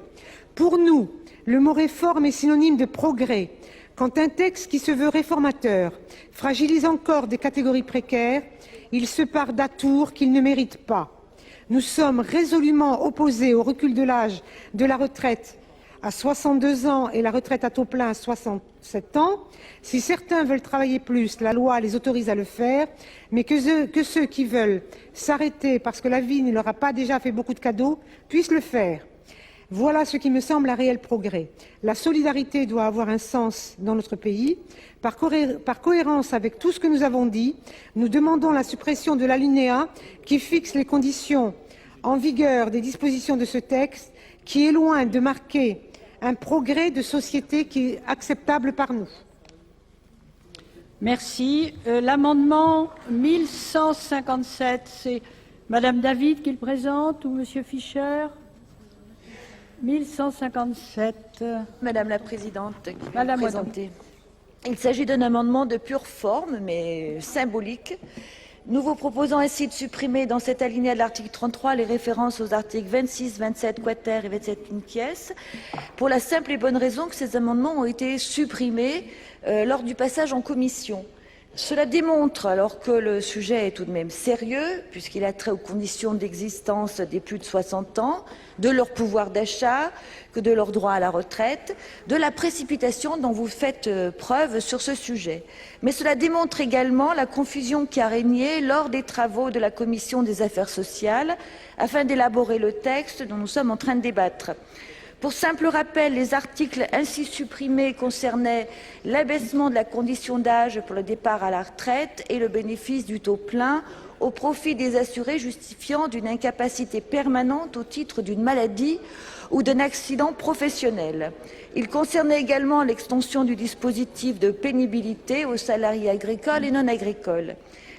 Pour nous, le mot réforme est synonyme de progrès. Quand un texte qui se veut réformateur fragilise encore des catégories précaires, il se part d'atours qu'il ne mérite pas. Nous sommes résolument opposés au recul de l'âge de la retraite à 62 ans et la retraite à taux plein à 67 ans. Si certains veulent travailler plus, la loi les autorise à le faire, mais que ceux qui veulent s'arrêter parce que la vie ne leur a pas déjà fait beaucoup de cadeaux puissent le faire. Voilà ce qui me semble un réel progrès. La solidarité doit avoir un sens dans notre pays. Par cohérence avec tout ce que nous avons dit, nous demandons la suppression de l'alinéa qui fixe les conditions en vigueur des dispositions de ce texte, qui est loin de marquer un progrès de société qui est acceptable par nous. Merci. L'amendement 1157, c'est Madame David qui le présente ou Monsieur Fischer? 1157. Madame la Présidente, qui Madame l'a présenté. Il s'agit d'un amendement de pure forme, mais symbolique. Nous vous proposons ainsi de supprimer dans cet alinéa de l'article 33 les références aux articles 26, 27 quater et 27 quinquies, pour la simple et bonne raison que ces amendements ont été supprimés lors du passage en commission. Cela démontre, alors que le sujet est tout de même sérieux, puisqu'il a trait aux conditions d'existence des plus de 60 ans, de leur pouvoir d'achat, que de leur droit à la retraite, de la précipitation dont vous faites preuve sur ce sujet. Mais cela démontre également la confusion qui a régné lors des travaux de la Commission des affaires sociales, afin d'élaborer le texte dont nous sommes en train de débattre. Pour simple rappel, les articles ainsi supprimés concernaient l'abaissement de la condition d'âge pour le départ à la retraite et le bénéfice du taux plein au profit des assurés justifiant d'une incapacité permanente au titre d'une maladie ou d'un accident professionnel. Il concernait également l'extension du dispositif de pénibilité aux salariés agricoles et non agricoles.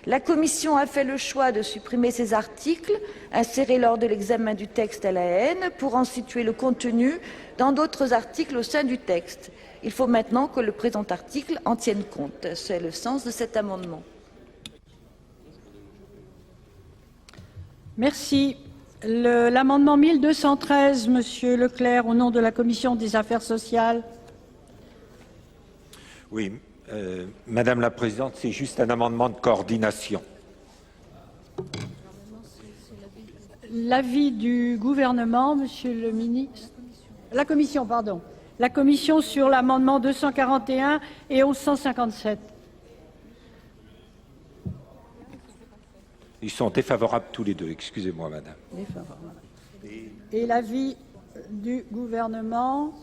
La Commission a fait le choix de supprimer ces articles, insérés lors de l'examen du texte à la haine, pour en situer le contenu dans d'autres articles au sein du texte. Il faut maintenant que le présent article en tienne compte. C'est le sens de cet amendement. Merci. L'amendement 1213, Monsieur Leclerc, au nom de la Commission des affaires sociales. Oui, Madame la Présidente, c'est juste un amendement de coordination. L'avis du gouvernement, Monsieur le ministre. La Commission, pardon. La Commission sur l'amendement 241 et 1157. Ils sont défavorables tous les deux, excusez-moi, Madame. Défavorable. Et l'avis du gouvernement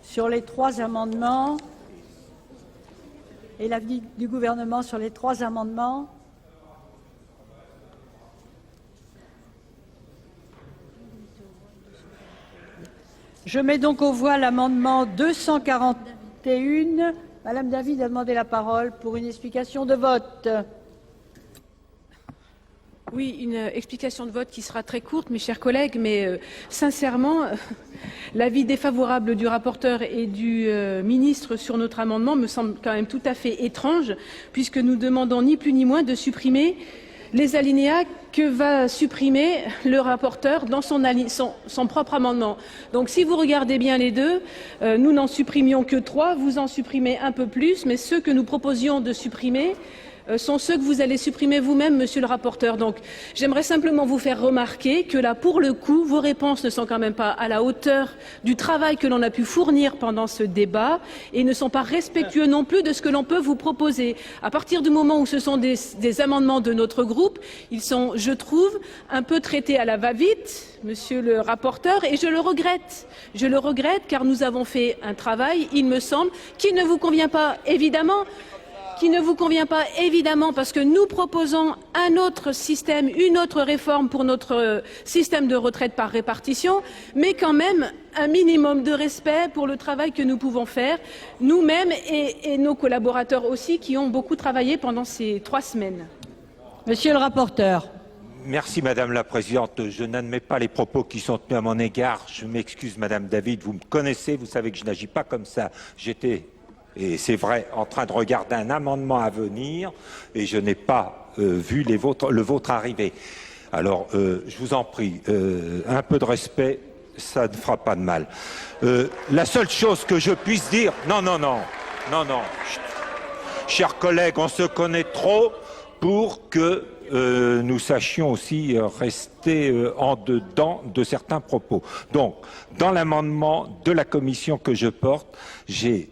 sur les trois amendements. Et l'avis du gouvernement sur les trois amendements. Je mets donc aux voix l'amendement 241. Madame David a demandé la parole pour une explication de vote. Oui, une explication de vote qui sera très courte, mes chers collègues, mais sincèrement, l'avis défavorable du rapporteur et du ministre sur notre amendement me semble quand même tout à fait étrange, puisque nous demandons ni plus ni moins de supprimer les alinéas que va supprimer le rapporteur dans son propre amendement. Donc si vous regardez bien les deux, nous n'en supprimions que 3, vous en supprimez un peu plus, mais ceux que nous proposions de supprimer sont ceux que vous allez supprimer vous-même, monsieur le rapporteur. Donc j'aimerais simplement vous faire remarquer que là, pour le coup, vos réponses ne sont quand même pas à la hauteur du travail que l'on a pu fournir pendant ce débat et ne sont pas respectueux non plus de ce que l'on peut vous proposer. À partir du moment où ce sont des amendements de notre groupe, ils sont, je trouve, un peu traités à la va-vite, monsieur le rapporteur, et je le regrette. Je le regrette car nous avons fait un travail, il me semble, qui ne vous convient pas évidemment, parce que nous proposons un autre système, une autre réforme pour notre système de retraite par répartition, mais quand même un minimum de respect pour le travail que nous pouvons faire, nous-mêmes et nos collaborateurs aussi, qui ont beaucoup travaillé pendant ces 3 semaines. Monsieur le rapporteur. Merci Madame la Présidente. Je n'admets pas les propos qui sont tenus à mon égard. Je m'excuse Madame David, vous me connaissez, vous savez que je n'agis pas comme ça. J'étais... Et c'est vrai, en train de regarder un amendement à venir, et je n'ai pas vu le vôtre arriver. Alors, je vous en prie, un peu de respect, ça ne fera pas de mal. La seule chose que je puisse dire... Non, chers collègues, on se connaît trop pour que nous sachions aussi rester en dedans de certains propos. Donc, dans l'amendement de la commission que je porte, j'ai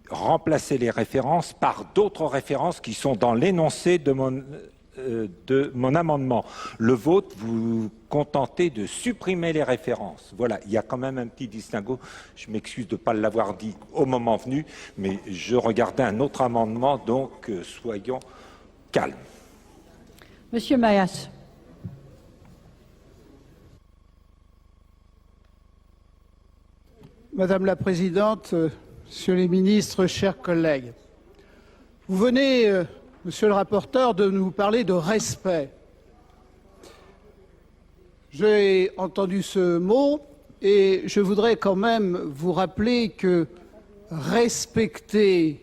remplacer les références par d'autres références qui sont dans l'énoncé de mon amendement. Le vôtre, vous vous contentez de supprimer les références. Voilà, il y a quand même un petit distinguo. Je m'excuse de ne pas l'avoir dit au moment venu, mais je regardais un autre amendement, donc soyons calmes. Monsieur Mayas. Madame la Présidente, Messieurs les ministres, chers collègues, vous venez, Monsieur le rapporteur, de nous parler de respect. J'ai entendu ce mot et je voudrais quand même vous rappeler que respecter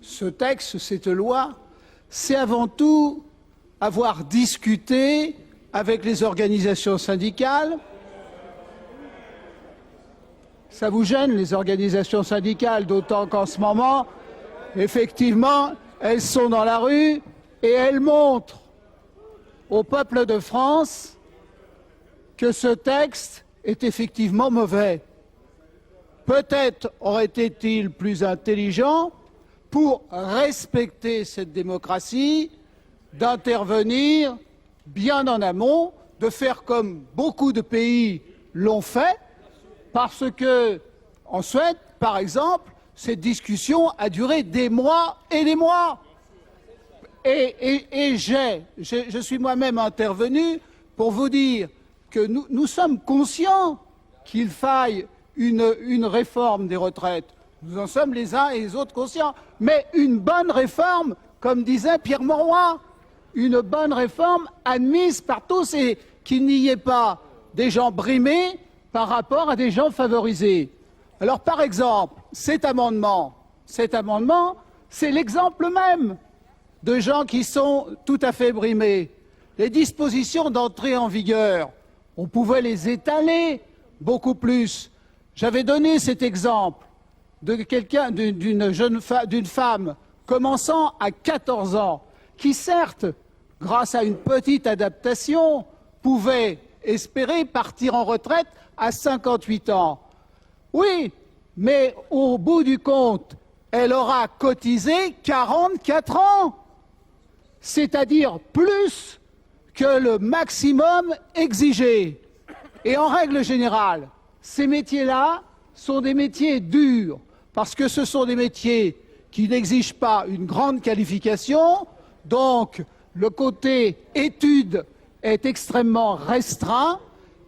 ce texte, cette loi, c'est avant tout avoir discuté avec les organisations syndicales. Ça vous gêne, les organisations syndicales, d'autant qu'en ce moment, effectivement, elles sont dans la rue et elles montrent au peuple de France que ce texte est effectivement mauvais. Peut-être aurait-il plus intelligent, pour respecter cette démocratie, d'intervenir bien en amont, de faire comme beaucoup de pays l'ont fait, parce que, en Suède, par exemple, cette discussion a duré des mois et des mois. Et je suis moi-même intervenu pour vous dire que nous sommes conscients qu'il faille une réforme des retraites. Nous en sommes les uns et les autres conscients. Mais une bonne réforme, comme disait Pierre Mauroy, une bonne réforme admise par tous et qu'il n'y ait pas des gens brimés par rapport à des gens favorisés. Alors, par exemple, cet amendement, c'est l'exemple même de gens qui sont tout à fait brimés. Les dispositions d'entrée en vigueur, on pouvait les étaler beaucoup plus. J'avais donné cet exemple d'une femme commençant à 14 ans, qui certes, grâce à une petite adaptation, pouvait espérer partir en retraite à 58 ans. Oui, mais au bout du compte, elle aura cotisé 44 ans, c'est-à-dire plus que le maximum exigé. Et en règle générale, ces métiers-là sont des métiers durs, parce que ce sont des métiers qui n'exigent pas une grande qualification, donc le côté études est extrêmement restreint,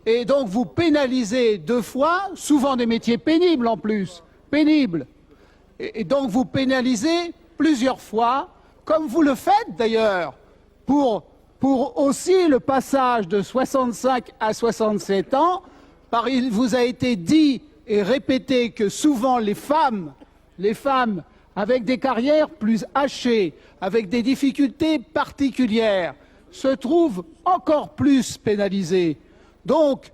et donc vous pénalisez deux fois, souvent des métiers pénibles en plus, pénibles. Et donc vous pénalisez plusieurs fois, comme vous le faites d'ailleurs, pour aussi le passage de 65 à 67 ans, il vous a été dit et répété que souvent les femmes avec des carrières plus hachées, avec des difficultés particulières, se trouvent encore plus pénalisées. Donc,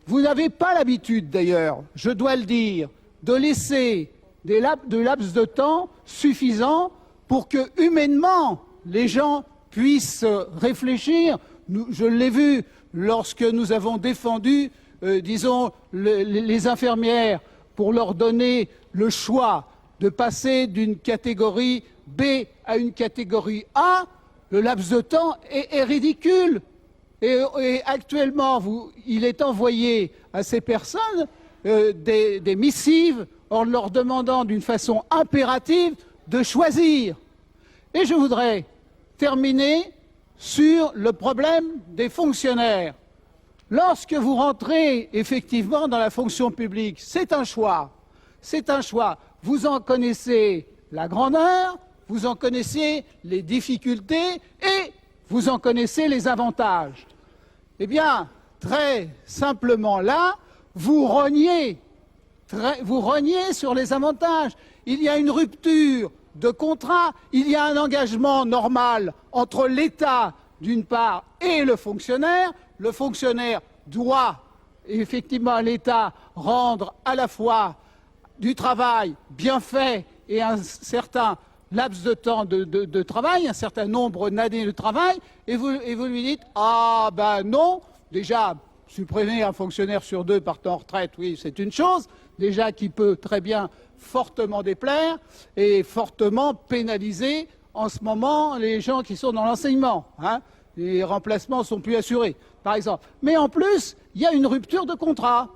vous n'avez pas l'habitude d'ailleurs, je dois le dire, de laisser des laps de temps suffisants pour que, humainement, les gens puissent réfléchir. Je l'ai vu lorsque nous avons défendu, disons, les infirmières pour leur donner le choix de passer d'une catégorie B à une catégorie A, le laps de temps est ridicule. Et actuellement, il est envoyé à ces personnes des missives en leur demandant d'une façon impérative de choisir. Et je voudrais terminer sur le problème des fonctionnaires. Lorsque vous rentrez effectivement dans la fonction publique, c'est un choix. C'est un choix. Vous en connaissez la grandeur, vous en connaissez les difficultés et vous en connaissez les avantages. Eh bien, très simplement là, vous rognez sur les avantages. Il y a une rupture de contrat, il y a un engagement normal entre l'État, d'une part, et le fonctionnaire. Le fonctionnaire doit, effectivement, à l'État rendre à la fois du travail bien fait et un certain laps de temps de travail, un certain nombre d'années de travail, et vous lui dites « Ah ben non, déjà, supprimer un fonctionnaire sur 2 partant en retraite, oui, c'est une chose, déjà qui peut très bien fortement déplaire et fortement pénaliser en ce moment les gens qui sont dans l'enseignement. Hein. Les remplacements sont plus assurés, par exemple. Mais en plus, il y a une rupture de contrat.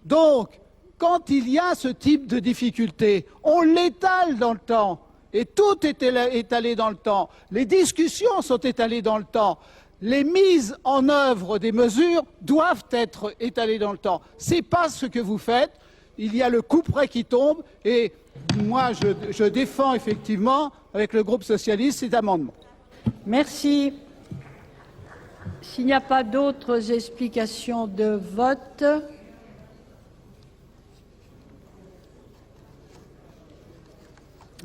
Donc, quand il y a ce type de difficulté, on l'étale dans le temps. Et tout est étalé dans le temps. Les discussions sont étalées dans le temps. Les mises en œuvre des mesures doivent être étalées dans le temps. Ce n'est pas ce que vous faites. Il y a le couperet qui tombe. Et moi, je défends effectivement, avec le groupe socialiste, cet amendement. Merci. S'il n'y a pas d'autres explications de vote,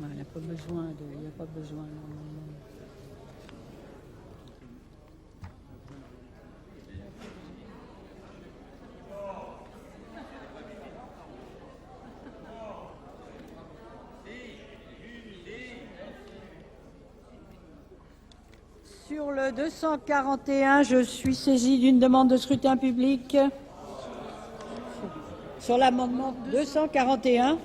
il n'y a pas besoin Sur le 241, je suis saisie d'une demande de scrutin public. Sur l'amendement 241.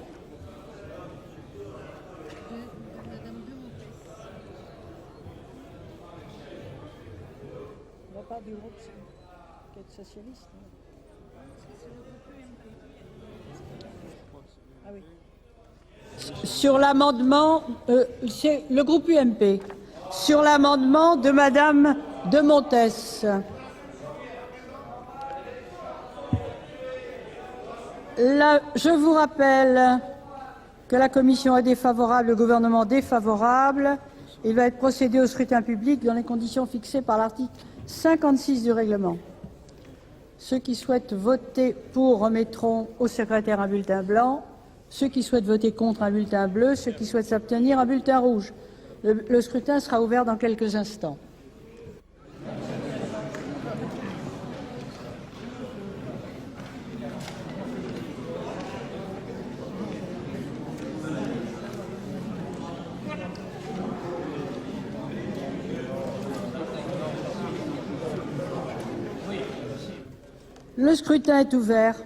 Pas du groupe socialiste. Ah oui. Sur l'amendement, c'est le groupe UMP. Sur l'amendement de Madame de Montès. Je vous rappelle que la commission est défavorable, le gouvernement défavorable. Il va être procédé au scrutin public dans les conditions fixées par l'article 56 du règlement. Ceux qui souhaitent voter pour remettront au secrétaire un bulletin blanc. Ceux qui souhaitent voter contre un bulletin bleu. Ceux qui souhaitent s'abstenir un bulletin rouge. Le scrutin sera ouvert dans quelques instants. Le scrutin est ouvert.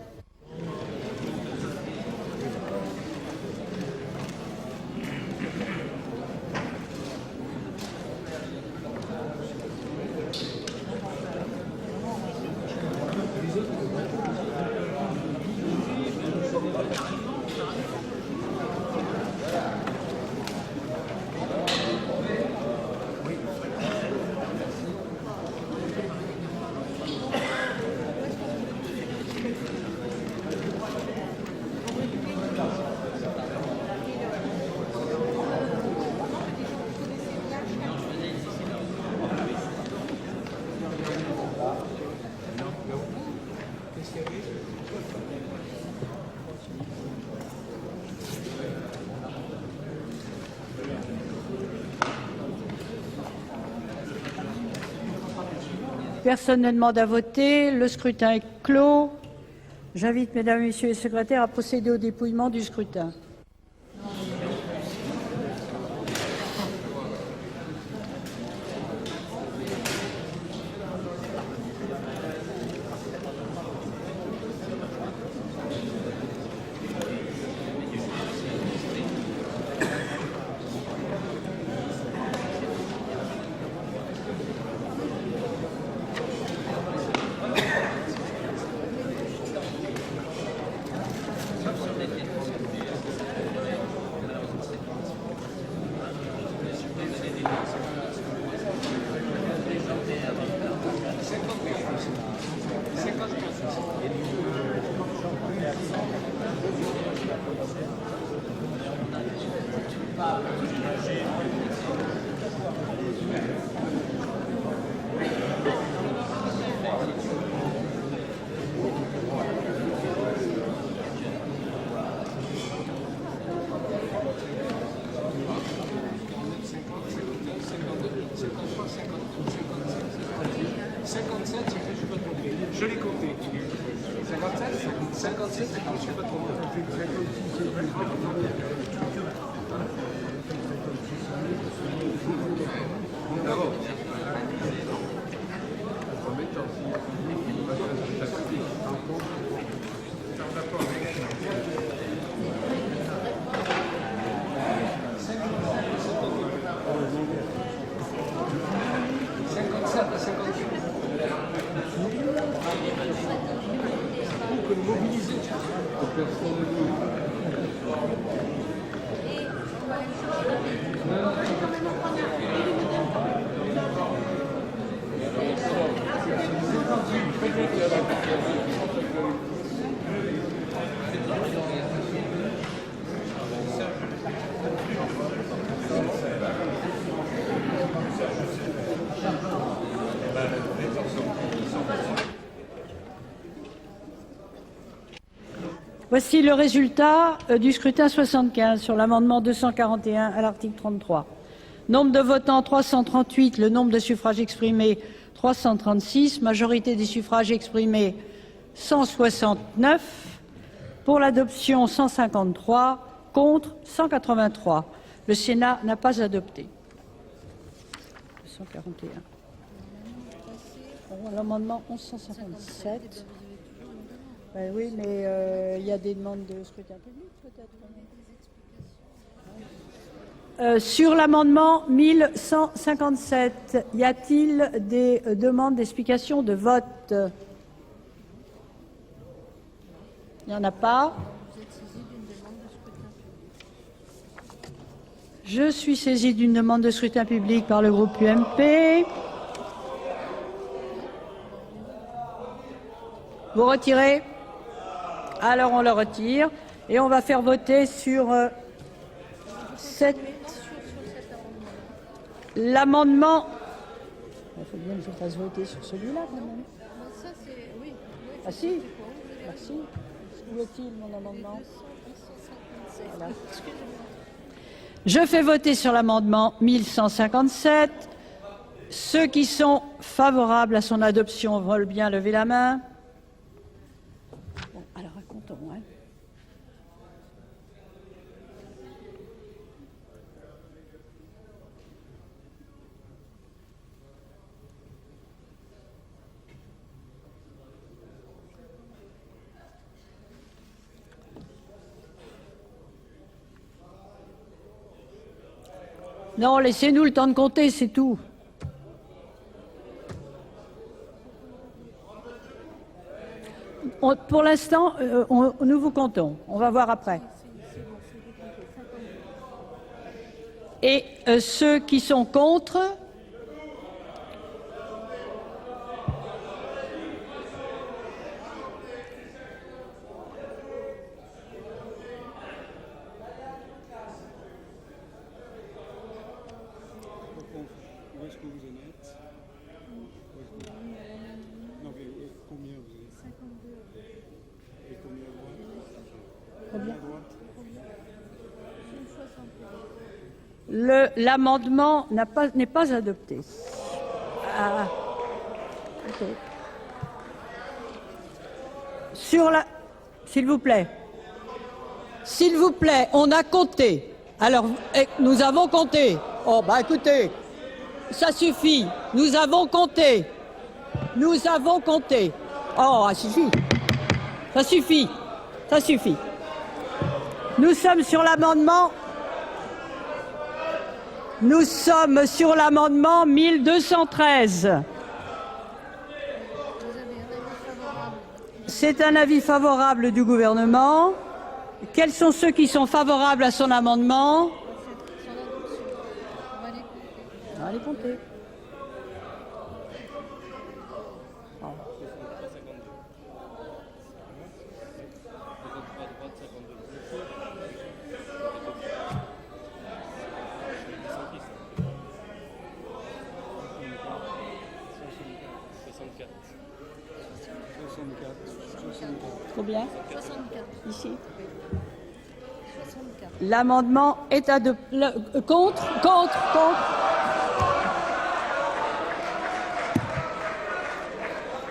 Personne ne demande à voter. Le scrutin est clos. J'invite mesdames et messieurs les secrétaires à procéder au dépouillement du scrutin. Je l'ai compté. 57, 57, je ne suis pas trop loin. Voici le résultat du scrutin 75 sur l'amendement 241 à l'article 33. Nombre de votants 338, le nombre de suffrages exprimés 336, majorité des suffrages exprimés 169, pour l'adoption 153, contre 183. Le Sénat n'a pas adopté. 241. L'amendement 1157. Ben oui, mais il y a des demandes de scrutin public, peut-être. Sur l'amendement 1157, y a-t-il des demandes d'explication de vote? Il n'y en a pas. Je suis saisie d'une demande de scrutin public par le groupe UMP. Vous retirez? Alors on le retire et on va faire voter sur l'amendement. Il faut bien que je fasse voter sur celui-là quand même. Ah si, merci. Où est-il mon amendement? Voilà. Je fais voter sur l'amendement 1157. Ceux qui sont favorables à son adoption veulent bien lever la main. Bon, alors racontons. Hein. Non, laissez-nous le temps de compter, c'est tout. Pour l'instant, nous vous comptons. On va voir après. Et ceux qui sont contre? Où est-ce que vous en êtes? Non, mais combien vous êtes? 52. Et combien à droite? Combien à droite? L'amendement n'est pas adopté. Ah. Okay. Sur la... S'il vous plaît. S'il vous plaît, on a compté. Alors, nous avons compté. Oh, bah écoutez, ça suffit. Nous avons compté. Nous avons compté. Oh, ça suffit. Ça suffit. Ça suffit. Nous sommes sur l'amendement. Nous sommes sur l'amendement 1213. C'est un avis favorable du gouvernement. Quels sont ceux qui sont favorables à son amendement? On va les compter. Combien? 64. Ici. 64. L'amendement est adopté. Contre.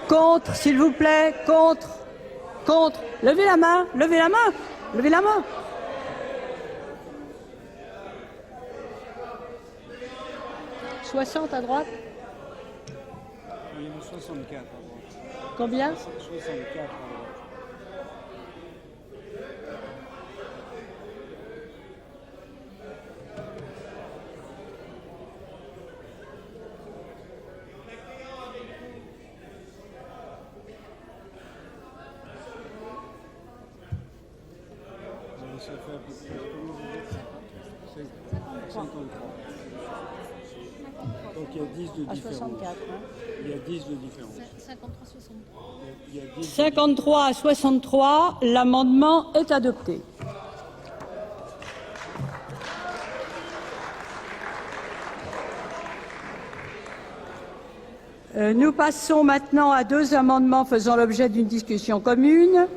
Contre, s'il vous plaît. Contre. Levez la main. 60 à droite. Il y en a 64 à droite. Combien? 64 à droite. Donc il y a 10 de différence. 64. Il y a 10 de différence. 53 à 63, l'amendement est adopté. Nous passons maintenant à deux amendements faisant l'objet d'une discussion commune.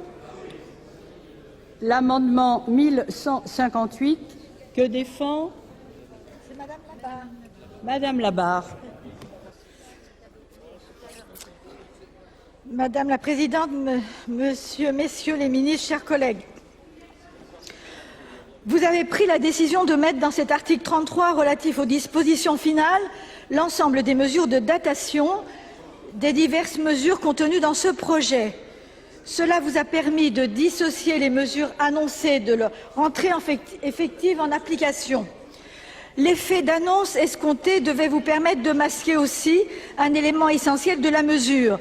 L'amendement 1158 que défend Madame Labarre. Madame la Présidente, Messieurs les ministres, chers collègues, vous avez pris la décision de mettre dans cet article 33 relatif aux dispositions finales l'ensemble des mesures de datation des diverses mesures contenues dans ce projet. Cela vous a permis de dissocier les mesures annoncées de leur entrée effective en application. L'effet d'annonce escompté devait vous permettre de masquer aussi un élément essentiel de la mesure.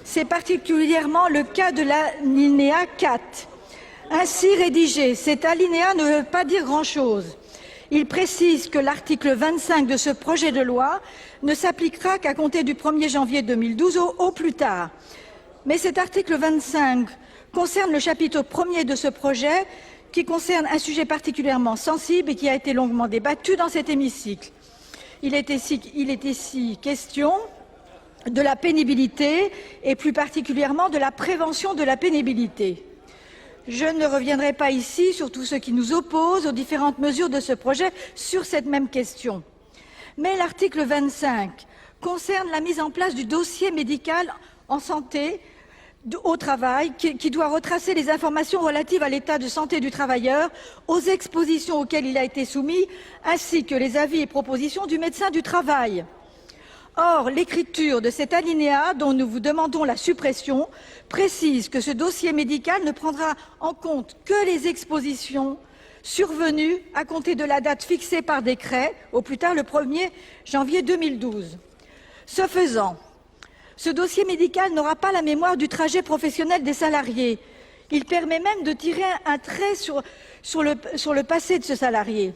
C'est particulièrement le cas de l'alinéa 4. Ainsi rédigé, cet alinéa ne veut pas dire grand-chose. Il précise que l'article 25 de ce projet de loi ne s'appliquera qu'à compter du 1er janvier 2012 au plus tard. Mais cet article 25 concerne le chapitre 1er de ce projet qui concerne un sujet particulièrement sensible et qui a été longuement débattu dans cet hémicycle. Il est ici question de la pénibilité et plus particulièrement de la prévention de la pénibilité. Je ne reviendrai pas ici sur tout ce qui nous oppose aux différentes mesures de ce projet sur cette même question. Mais l'article 25 concerne la mise en place du dossier médical en santé au travail qui doit retracer les informations relatives à l'état de santé du travailleur, aux expositions auxquelles il a été soumis, ainsi que les avis et propositions du médecin du travail. Or, l'écriture de cet alinéa, dont nous vous demandons la suppression, précise que ce dossier médical ne prendra en compte que les expositions survenues à compter de la date fixée par décret, au plus tard le 1er janvier 2012. Ce faisant, ce dossier médical n'aura pas la mémoire du trajet professionnel des salariés. Il permet même de tirer un trait sur le passé de ce salarié.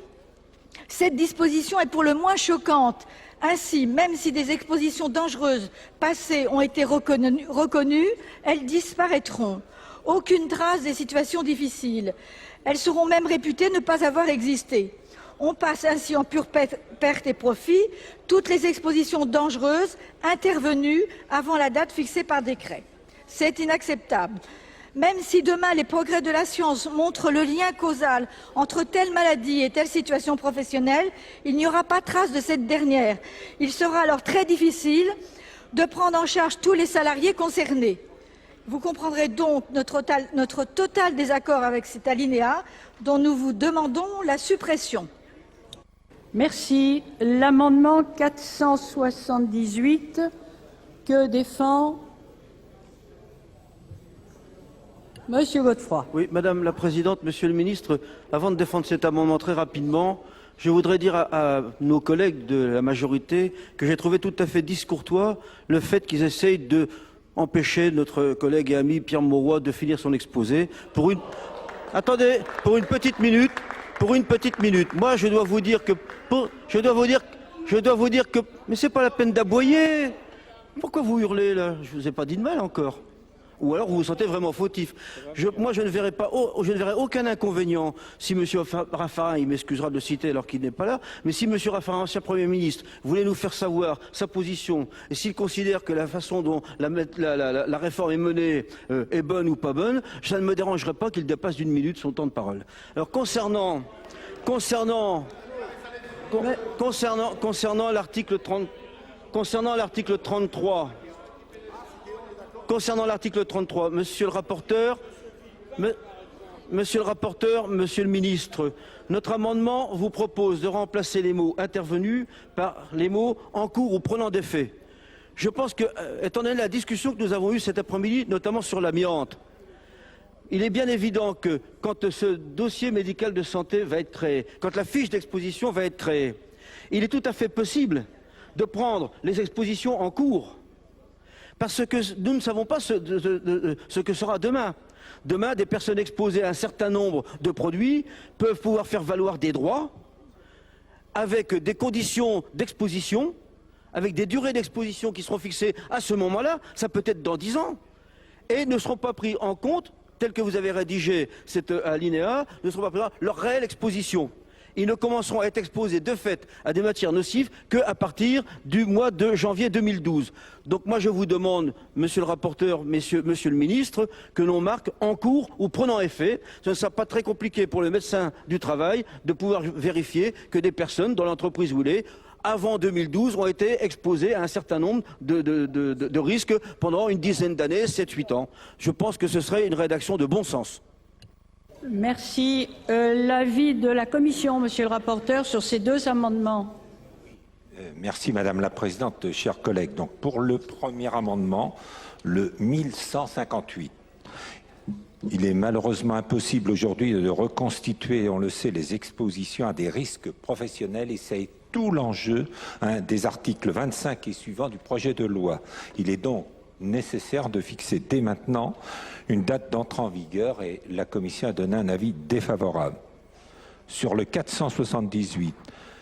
Cette disposition est pour le moins choquante. Ainsi, même si des expositions dangereuses passées ont été reconnues, elles disparaîtront. Aucune trace des situations difficiles. Elles seront même réputées ne pas avoir existé. On passe ainsi en pure perte et profit toutes les expositions dangereuses intervenues avant la date fixée par décret. C'est inacceptable. Même si demain les progrès de la science montrent le lien causal entre telle maladie et telle situation professionnelle, il n'y aura pas trace de cette dernière. Il sera alors très difficile de prendre en charge tous les salariés concernés. Vous comprendrez donc notre total désaccord avec cet alinéa dont nous vous demandons la suppression. Merci. L'amendement 478 que défend Monsieur Godefroy. Oui, Madame la Présidente, Monsieur le Ministre, avant de défendre cet amendement très rapidement, je voudrais dire à nos collègues de la majorité que j'ai trouvé tout à fait discourtois le fait qu'ils essayent de empêcher notre collègue et ami Pierre Mauroy de finir son exposé pour une... Attendez, pour une petite minute. Moi, je dois vous dire que... Mais c'est pas la peine d'aboyer. Pourquoi vous hurlez, là? Je vous ai pas dit de mal encore. Ou alors vous vous sentez vraiment fautif. Moi, je ne verrai aucun inconvénient si M. Raffarin, il m'excusera de le citer alors qu'il n'est pas là, mais si M. Raffarin, ancien Premier ministre, voulait nous faire savoir sa position, et s'il considère que la façon dont la réforme est menée est bonne ou pas bonne, ça ne me dérangerait pas qu'il dépasse d'une minute son temps de parole. Alors, concernant l'article 33, Monsieur le rapporteur, Monsieur le ministre, notre amendement vous propose de remplacer les mots intervenus par les mots en cours ou prenant des faits. Je pense que, étant donné la discussion que nous avons eue cet après-midi, notamment sur l'amiante, il est bien évident que quand ce dossier médical de santé va être créé, quand la fiche d'exposition va être créée, il est tout à fait possible de prendre les expositions en cours. Parce que nous ne savons pas ce que sera demain. Demain, des personnes exposées à un certain nombre de produits peuvent pouvoir faire valoir des droits avec des conditions d'exposition, avec des durées d'exposition qui seront fixées à ce moment-là, ça peut être dans 10 ans, et ne seront pas pris en compte, tel que vous avez rédigé cet alinéa, ne seront pas pris en compte leur réelle exposition. Ils ne commenceront à être exposés de fait à des matières nocives qu'à partir du mois de janvier 2012. Donc moi je vous demande, monsieur le rapporteur, monsieur le ministre, que l'on marque en cours ou prenant effet. Ce ne sera pas très compliqué pour le médecin du travail de pouvoir vérifier que des personnes dans l'entreprise où il est, avant 2012, ont été exposées à un certain nombre de risques pendant une dizaine d'années, 7-8 ans. Je pense que ce serait une rédaction de bon sens. Merci. L'avis de la Commission, monsieur le rapporteur, sur ces deux amendements. Merci Madame la Présidente, chers collègues. Donc pour le premier amendement, le 1158, il est malheureusement impossible aujourd'hui de reconstituer, on le sait, les expositions à des risques professionnels et c'est tout l'enjeu des articles 25 et suivants du projet de loi. Il est donc nécessaire de fixer dès maintenant une date d'entrée en vigueur et la Commission a donné un avis défavorable. Sur le 478,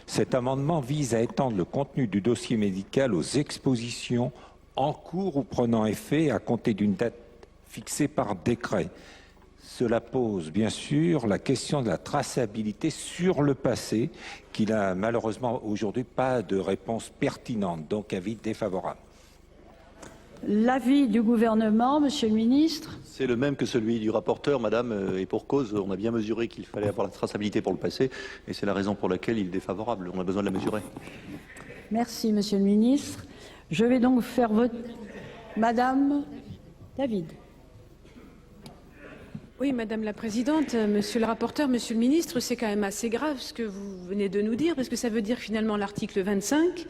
cet amendement vise à étendre le contenu du dossier médical aux expositions en cours ou prenant effet à compter d'une date fixée par décret. Cela pose bien sûr la question de la traçabilité sur le passé, qui n'a malheureusement aujourd'hui pas de réponse pertinente, donc avis défavorable. L'avis du gouvernement, monsieur le ministre. C'est le même que celui du rapporteur, madame, et pour cause, on a bien mesuré qu'il fallait avoir la traçabilité pour le passé, et c'est la raison pour laquelle il est défavorable. On a besoin de la mesurer. Merci, monsieur le ministre. Je vais donc faire voter. Madame David. Oui, Madame la Présidente, Monsieur le rapporteur, Monsieur le Ministre, c'est quand même assez grave ce que vous venez de nous dire, parce que ça veut dire finalement l'article 25,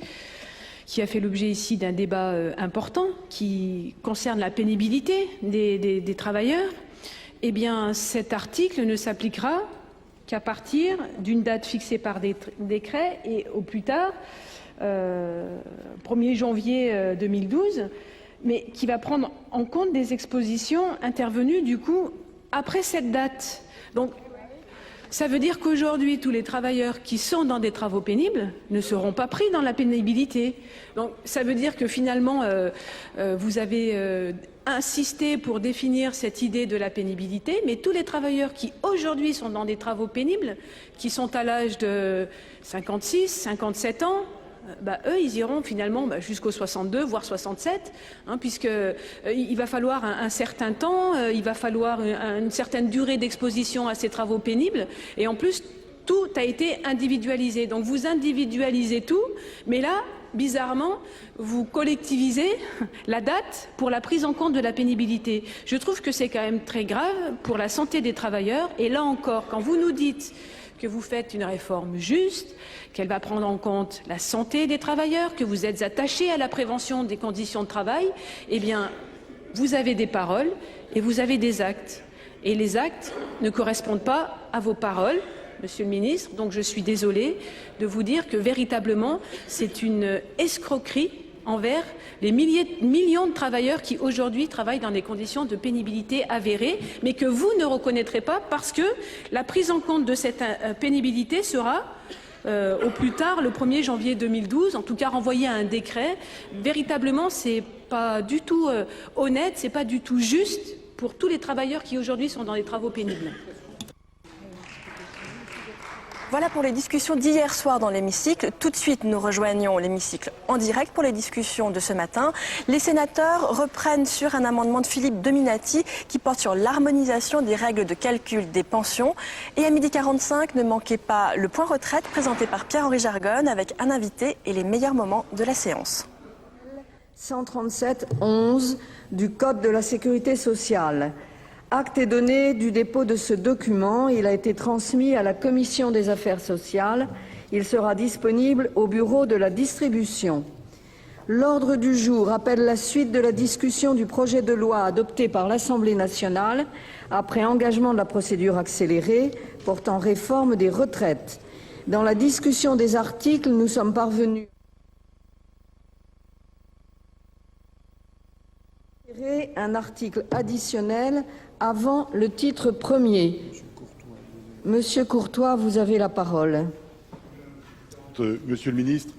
qui a fait l'objet ici d'un débat important, qui concerne la pénibilité des travailleurs, eh bien cet article ne s'appliquera qu'à partir d'une date fixée par décret et au plus tard, 1er janvier 2012, mais qui va prendre en compte des expositions intervenues du coup après cette date. Donc, ça veut dire qu'aujourd'hui, tous les travailleurs qui sont dans des travaux pénibles ne seront pas pris dans la pénibilité. Donc, ça veut dire que finalement, vous avez insisté pour définir cette idée de la pénibilité, mais tous les travailleurs qui aujourd'hui sont dans des travaux pénibles, qui sont à l'âge de 56, 57 ans, eux, ils iront finalement jusqu'aux 62, voire 67, puisqu'il va falloir un certain temps, il va falloir une certaine durée d'exposition à ces travaux pénibles, et en plus, tout a été individualisé. Donc vous individualisez tout, mais là, bizarrement, vous collectivisez la date pour la prise en compte de la pénibilité. Je trouve que c'est quand même très grave pour la santé des travailleurs, et là encore, quand vous nous dites que vous faites une réforme juste, qu'elle va prendre en compte la santé des travailleurs, que vous êtes attachés à la prévention des conditions de travail, eh bien, vous avez des paroles et vous avez des actes. Et les actes ne correspondent pas à vos paroles, Monsieur le Ministre. Donc je suis désolée de vous dire que véritablement, c'est une escroquerie envers les millions de travailleurs qui aujourd'hui travaillent dans des conditions de pénibilité avérées, mais que vous ne reconnaîtrez pas parce que la prise en compte de cette pénibilité sera au plus tard le 1er janvier 2012, en tout cas renvoyé à un décret. Véritablement, c'est pas du tout honnête, c'est pas du tout juste pour tous les travailleurs qui aujourd'hui sont dans des travaux pénibles. Voilà pour les discussions d'hier soir dans l'hémicycle. Tout de suite, nous rejoignons l'hémicycle en direct pour les discussions de ce matin. Les sénateurs reprennent sur un amendement de Philippe Dominati qui porte sur l'harmonisation des règles de calcul des pensions. Et à 12h45, ne manquez pas le point retraite présenté par Pierre-Henri Jargonne avec un invité et les meilleurs moments de la séance. 137-11 du Code de la Sécurité sociale. Acte est donné du dépôt de ce document. Il a été transmis à la Commission des affaires sociales. Il sera disponible au bureau de la distribution. L'ordre du jour appelle la suite de la discussion du projet de loi adopté par l'Assemblée nationale après engagement de la procédure accélérée portant réforme des retraites. Dans la discussion des articles, nous sommes parvenus à un article additionnel avant le titre premier. Monsieur Courtois, vous avez la parole. Monsieur le ministre.